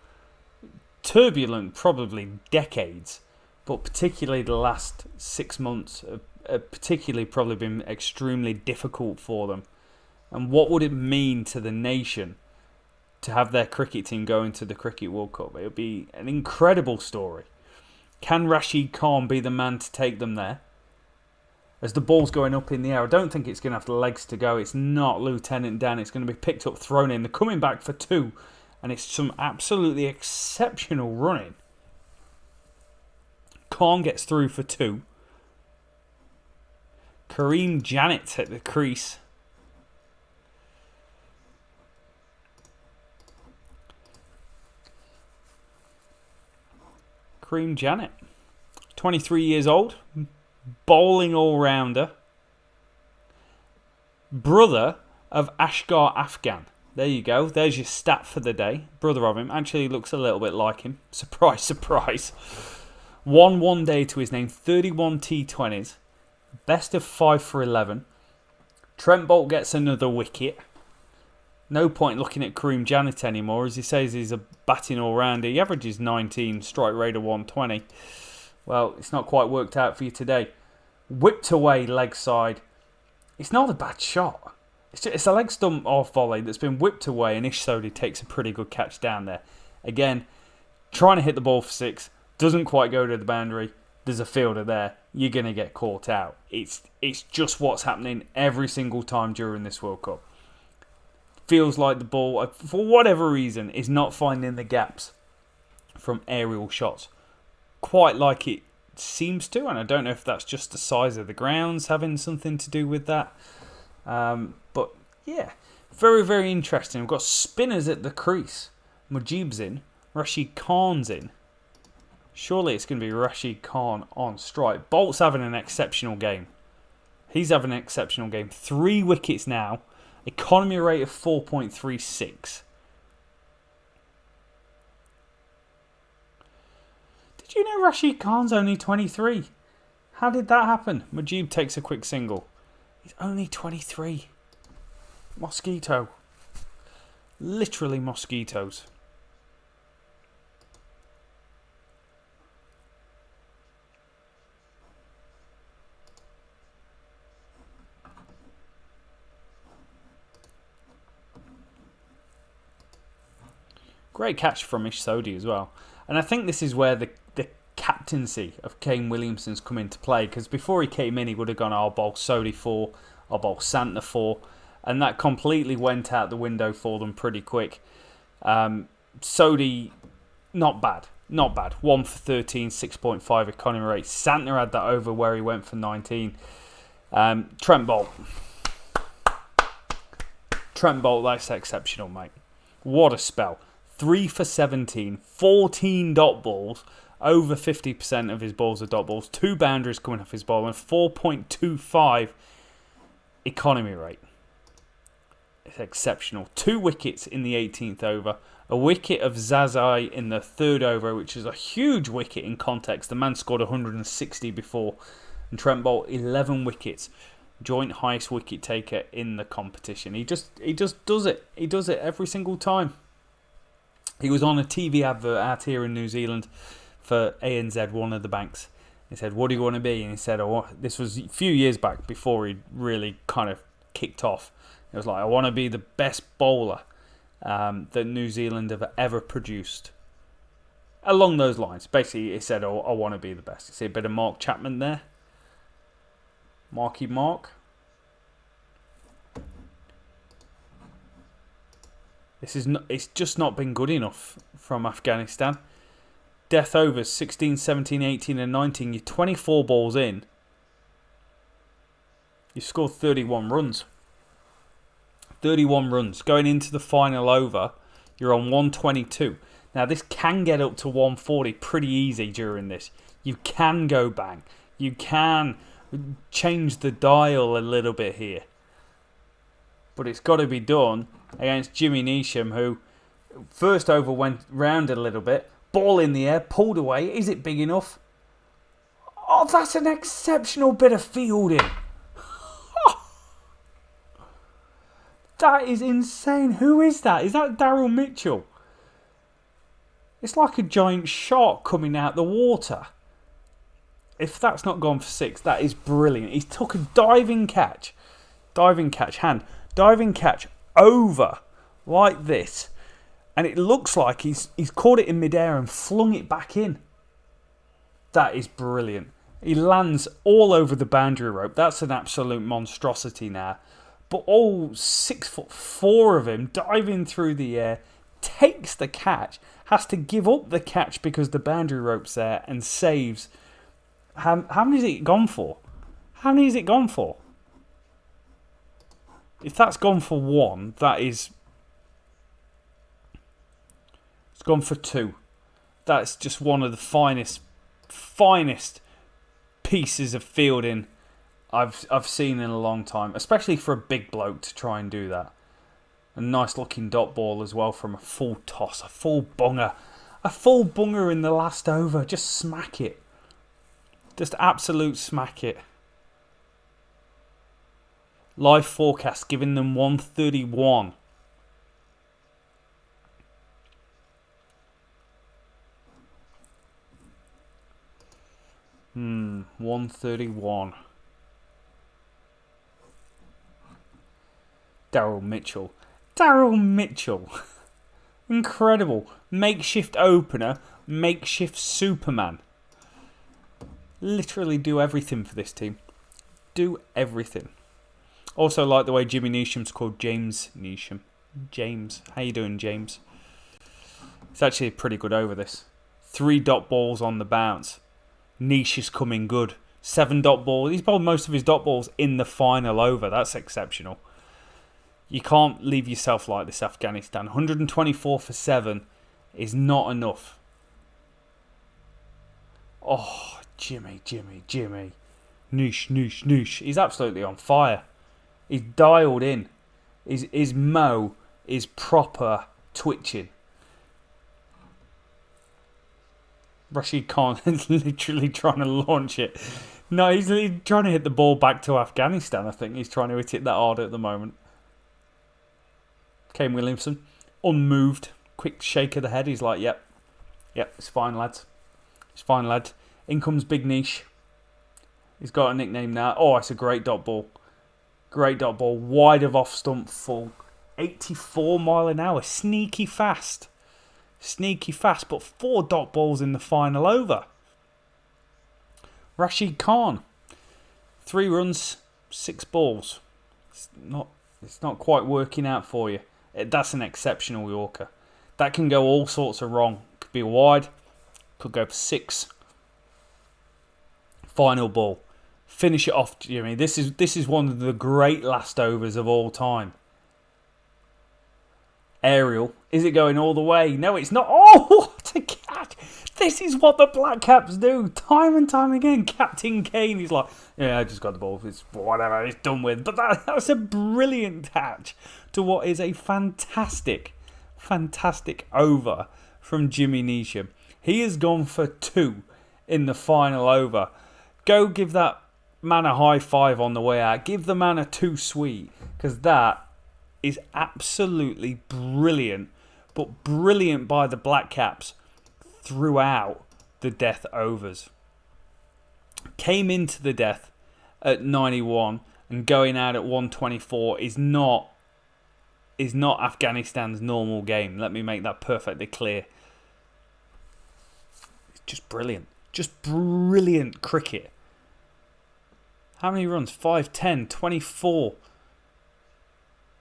turbulent, probably decades, but particularly the last 6 months have particularly probably been extremely difficult for them. And what would it mean to the nation to have their cricket team go into the Cricket World Cup? It would be an incredible story. Can Rashid Khan be the man to take them there? As the ball's going up in the air, I don't think it's going to have the legs to go. It's not Lieutenant Dan. It's going to be picked up, thrown in. They're coming back for 2. And it's some absolutely exceptional running. Khan gets through for 2. Kareem Janet's at the crease. Kareem Janet, 23 years old, bowling all-rounder, brother of Ashgar Afghan. There you go. There's your stat for the day. Brother of him. Actually looks a little bit like him. Surprise, surprise. One day to his name. 31 T20s. Best of 5 for 11. Trent Boult gets another wicket. No point looking at Kareem Janet anymore. As he says, he's a batting all-rounder. He averages 19, strike rate of 120. Well, it's not quite worked out for you today. Whipped away leg side. It's not a bad shot. It's a leg stump off volley that's been whipped away, and Ish Sodhi takes a pretty good catch down there. Again, trying to hit the ball for 6. Doesn't quite go to the boundary. There's a fielder there. You're going to get caught out. It's just what's happening every single time during this World Cup. Feels like the ball, for whatever reason, is not finding the gaps from aerial shots. Quite like it seems to, and I don't know if that's just the size of the grounds having something to do with that. But yeah, very, very interesting. We've got spinners at the crease. Mujib's in. Rashid Khan's in. Surely it's going to be Rashid Khan on strike. Boult's having an exceptional game. He's having an exceptional game. 3 wickets now. Economy rate of 4.36. Did you know Rashid Khan's only 23? How did that happen? Mujib takes a quick single. He's only 23. Mosquito. Literally mosquitoes. Great catch from Ish Sodhi as well. And I think this is where the captaincy of Kane Williamson's come into play, because before he came in, he would have gone, I'll bowl Sodhi 4, I'll bowl Santner 4, and that completely went out the window for them pretty quick. Sodhi, not bad. 1 for 13, 6.5 economy rate. Santner had that over where he went for 19. Trent Boult, that's exceptional, mate. What a spell. 3 for 17, 14 dot balls, over 50% of his balls are dot balls, 2 boundaries coming off his ball, and 4.25 economy rate. It's exceptional. 2 wickets in the 18th over, a wicket of Zazai in the 3rd over, which is a huge wicket in context. The man scored 160 before, and Trent Boult 11 wickets, joint highest wicket taker in the competition. He just does it. He does it every single time. He was on a TV advert out here in New Zealand for ANZ, one of the banks. He said, what do you want to be? And he said, this was a few years back before he really kind of kicked off. It was like, I want to be the best bowler that New Zealand have ever produced. Along those lines. Basically, he said, I want to be the best. You see a bit of Mark Chapman there. Marky Mark. It's just not been good enough from Afghanistan. Death overs 16, 17, 18 and 19. You're 24 balls in. You've scored 31 runs. 31 runs. Going into the final over, you're on 122. Now this can get up to 140 pretty easy during this. You can go bang. You can change the dial a little bit here. But it's got to be done against Jimmy Neesham, who first over went round a little bit. Ball in the air, pulled away. Is it big enough? Oh, that's an exceptional bit of fielding. That is insane. Who is that? Is that Daryl Mitchell? It's like a giant shark coming out the water. If that's not gone for 6, that is brilliant. He took a diving catch over like this, and it looks like he's caught it in midair and flung it back in. That is brilliant. He lands all over the boundary rope. That's an absolute monstrosity now. But all 6'4" of him diving through the air, takes the catch, has to give up the catch because the boundary rope's there, and saves. How many has it gone for? How many has it gone for? If that's gone for 1, that is... It's gone for 2. That's just one of the finest pieces of fielding I've seen in a long time, especially for a big bloke to try and do that. A nice looking dot ball as well from a full toss, a full bunger in the last over. Just smack it. Just absolute smack it. Live forecast giving them 131. Hmm, 131. Daryl Mitchell. Incredible. Makeshift opener, makeshift Superman. Literally do everything for this team. Do everything. Also like the way Jimmy Neesham's called James Neesham. James. How you doing, James? It's actually a pretty good over this. 3 dot balls on the bounce. Niche is coming good. 7 dot balls. He's bowled most of his dot balls in the final over. That's exceptional. You can't leave yourself like this, Afghanistan. 124 for 7 is not enough. Oh, Jimmy. Noosh. He's absolutely on fire. He's dialed in. His mo is proper twitching. Rashid Khan is literally trying to launch it. No, he's trying to hit the ball back to Afghanistan, I think. He's trying to hit it that hard at the moment. Kane Williamson, unmoved. Quick shake of the head. He's like, yep, it's fine, lads. It's fine, lad. In comes Big Niche. He's got a nickname now. Oh, it's a great dot ball. Great dot ball. Wide of off stump full. 84 mile an hour. Sneaky fast, but 4 dot balls in the final over. Rashid Khan, 3 runs, 6 balls. It's not quite working out for you. That's an exceptional Yorker. That can go all sorts of wrong. Could be a wide, could go for 6. Final ball. Finish it off, Jimmy. This is one of the great last overs of all time. Aerial. Is it going all the way? No, it's not. Oh, what a catch. This is what the Blackcaps do. Time and time again. Captain Kane, he's like, yeah, I just got the ball. It's whatever. It's done with. But that's a brilliant catch to what is a fantastic over from Jimmy Neesham. He has gone for 2 in the final over. Go give that man a high five on the way out. Give the man a 2 sweet. Because that is absolutely brilliant, but brilliant by the Blackcaps throughout the death overs. Came into the death at 91 and going out at 124 is not Afghanistan's normal game. Let me make that perfectly clear. It's just brilliant cricket. How many runs? 5, 10, 24,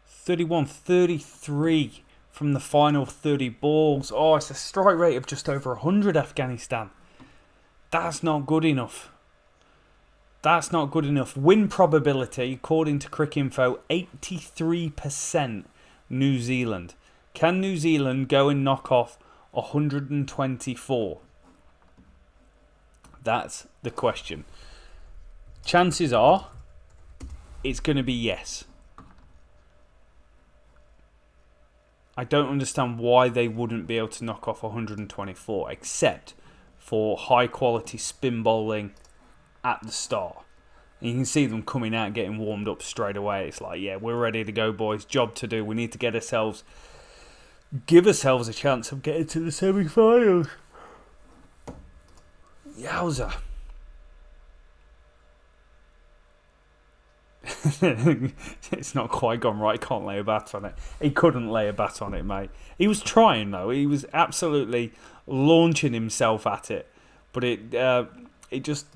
31, 33 from the final 30 balls. Oh, it's a strike rate of just over 100, Afghanistan. That's not good enough. Win probability, according to Cricinfo, 83% New Zealand. Can New Zealand go and knock off 124? That's the question. Chances are it's going to be yes. I don't understand why they wouldn't be able to knock off 124, except for high quality spin bowling at the start. And you can see them coming out, getting warmed up straight away. It's like, yeah, we're ready to go, boys. Job to do. We need to give ourselves a chance of getting to the semi-finals. Yowza. It's not quite gone right. Can't lay a bat on it. He couldn't lay a bat on it, mate. He was trying, though. He was absolutely launching himself at it, but it just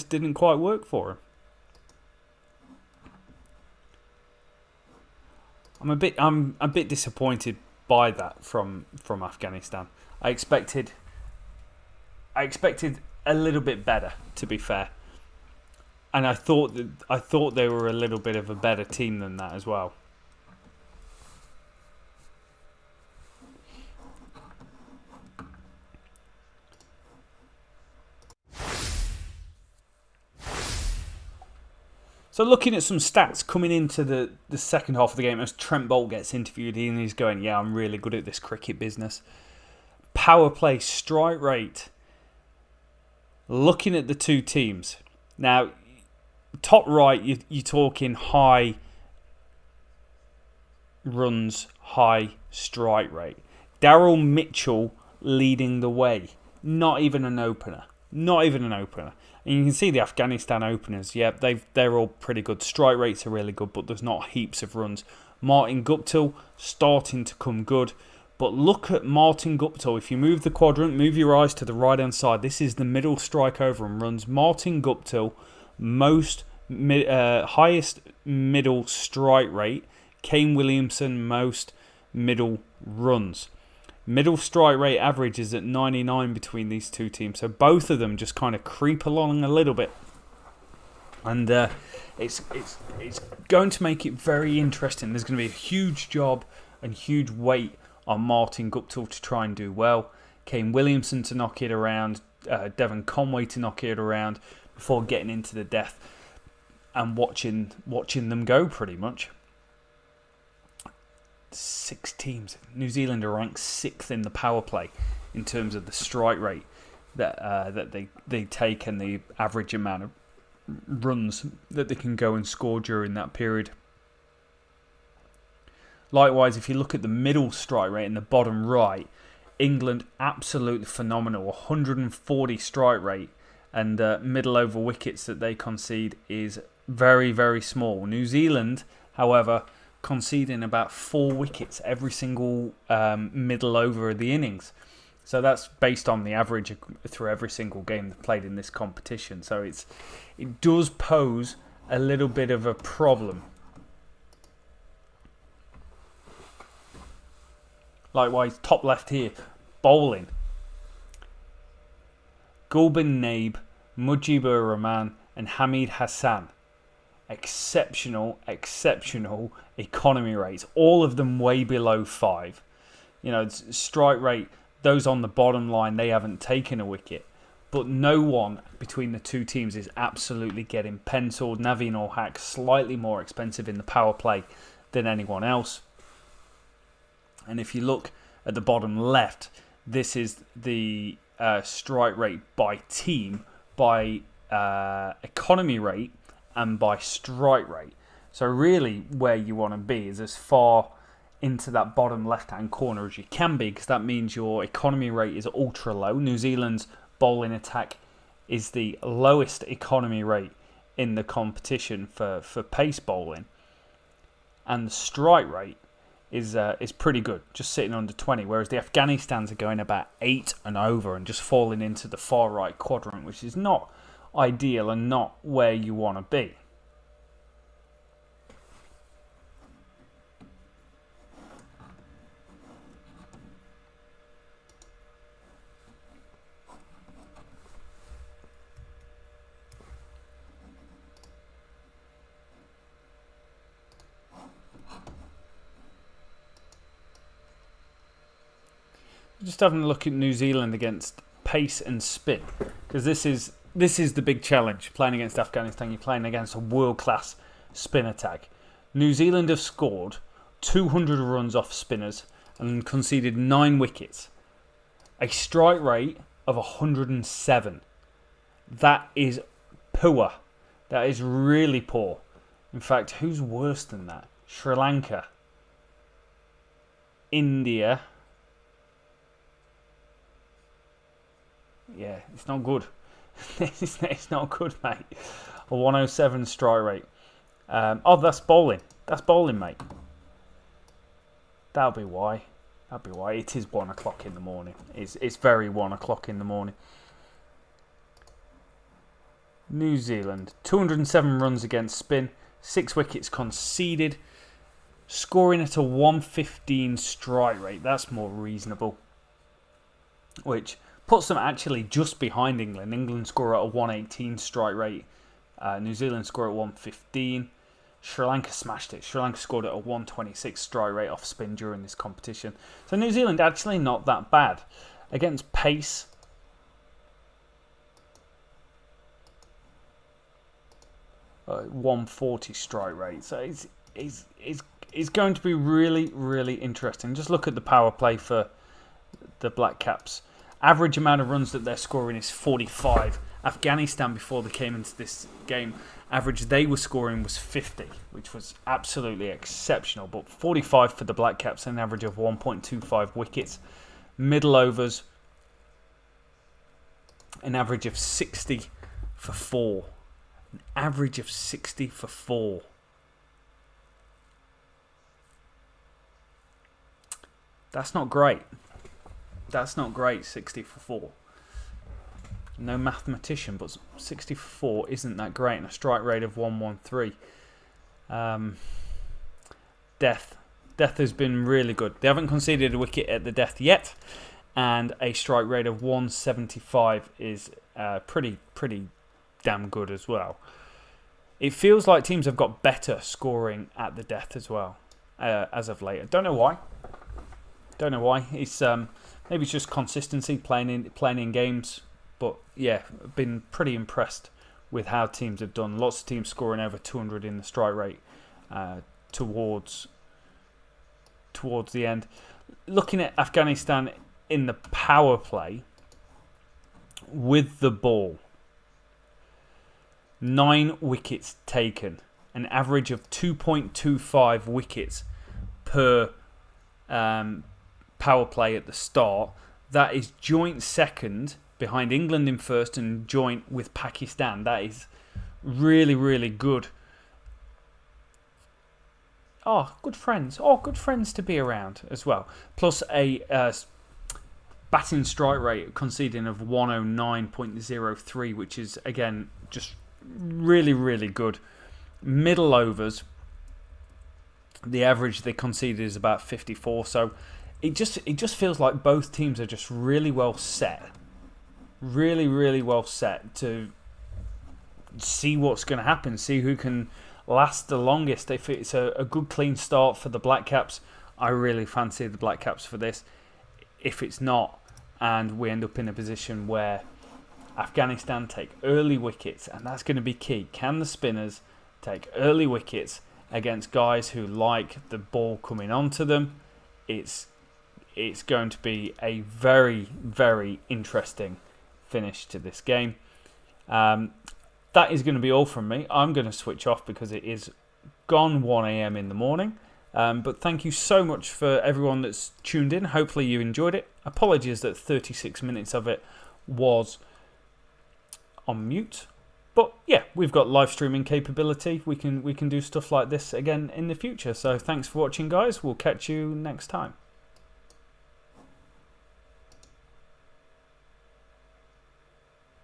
didn't quite work for him. I'm a bit disappointed by that from Afghanistan. I expected a little bit better, to be fair. And I thought they were a little bit of a better team than that as well. So looking at some stats coming into the second half of the game, as Trent Boult gets interviewed, and he's going, yeah, I'm really good at this cricket business. Power play strike rate. Looking at the two teams. Now, top right, you're talking high runs, high strike rate. Daryl Mitchell leading the way. Not even an opener. And you can see the Afghanistan openers. Yeah, they're all pretty good. Strike rates are really good, but there's not heaps of runs. Martin Guptill starting to come good. But look at Martin Guptill. If you move the quadrant, move your eyes to the right-hand side. This is the middle strike over and runs. Martin Guptill, highest middle strike rate. Kane Williamson, most middle runs. Middle strike rate average is at 99 between these two teams. So both of them just kind of creep along a little bit. And it's going to make it very interesting. There's going to be a huge job and huge weight on Martin Guptill to try and do well. Kane Williamson to knock it around. Devon Conway to knock it around before getting into the death and watching them go pretty much. 6 teams. New Zealand are ranked 6th in the power play in terms of the strike rate that they take and the average amount of runs that they can go and score during that period. Likewise, if you look at the middle strike rate in the bottom right, England absolutely phenomenal, 140 strike rate, and middle over wickets that they concede is very, very small. New Zealand, however, conceding about 4 wickets every single middle over of the innings. So that's based on the average through every single game played in this competition. So it does pose a little bit of a problem. Likewise, top left here, bowling. Gulbin Naib, Mujibur Rahman and Hamid Hassan. Exceptional economy rates. All of them way below 5. You know, strike rate, those on the bottom line, they haven't taken a wicket. But no one between the two teams is absolutely getting penciled. Naveen ul Haq slightly more expensive in the power play than anyone else. And if you look at the bottom left, this is the strike rate by team, by economy rate, and by strike rate. So really where you want to be is as far into that bottom left-hand corner as you can be, because that means your economy rate is ultra low. New Zealand's bowling attack is the lowest economy rate in the competition for pace bowling. And the strike rate is pretty good, just sitting under 20, whereas the Afghanistans are going about 8 and over and just falling into the far right quadrant, which is not ideal and not where you want to be. Just having a look at New Zealand against pace and spin, because this is the big challenge. Playing against Afghanistan, you're playing against a world-class spin attack. New Zealand have scored 200 runs off spinners and conceded 9 wickets. A strike rate of 107. That is poor. That is really poor. In fact, who's worse than that? Sri Lanka. India. Yeah, it's not good. It's not good, mate. A 107 strike rate. Oh, that's bowling. That's bowling, mate. That'll be why. That'll be why. It is 1 o'clock in the morning. It's very 1 o'clock in the morning. New Zealand. 207 runs against spin. 6 wickets conceded. Scoring at a 115 strike rate. That's more reasonable. Which puts them actually just behind England. England score at a 118 strike rate. New Zealand score at 115. Sri Lanka smashed it. Sri Lanka scored at a 126 strike rate off spin during this competition. So New Zealand actually not that bad. Against pace, 140 strike rate. So it's going to be really, really interesting. Just look at the power play for the Blackcaps. Average amount of runs that they're scoring is 45. Afghanistan, before they came into this game, average they were scoring was 50, which was absolutely exceptional. But 45 for the Blackcaps, an average of 1.25 wickets. Middle overs, an average of 60 for 4. An average of 60 for 4. That's not great. That's not great, 60 for 4. No mathematician, but 60 for 4 isn't that great. And a strike rate of 113. Death has been really good. They haven't conceded a wicket at the death yet. And a strike rate of 175 is pretty damn good as well. It feels like teams have got better scoring at the death as well, as of late. I don't know why. It's maybe it's just consistency playing in games. But yeah, I've been pretty impressed with how teams have done. Lots of teams scoring over 200 in the strike rate towards the end. Looking at Afghanistan in the power play with the ball, 9 wickets taken, an average of 2.25 wickets per power play at the start. That is joint second behind England in first and joint with Pakistan. That is really, really good. Oh, good friends. Oh, good friends to be around as well. Plus a batting strike rate conceding of 109.03, which is, again, just really, really good. Middle overs, the average they conceded is about 54. So it just feels like both teams are just really well set. Really, really well set to see what's going to happen, see who can last the longest. If it's a good clean start for the Blackcaps, I really fancy the Blackcaps for this. If it's not, and we end up in a position where Afghanistan take early wickets, and that's going to be key. Can the spinners take early wickets against guys who like the ball coming onto them? It's going to be a very, very interesting finish to this game. That is going to be all from me. I'm going to switch off because it is gone 1 a.m. in the morning. But thank you so much for everyone that's tuned in. Hopefully you enjoyed it. Apologies that 36 minutes of it was on mute. But yeah, we've got live streaming capability. We can do stuff like this again in the future. So thanks for watching, guys. We'll catch you next time.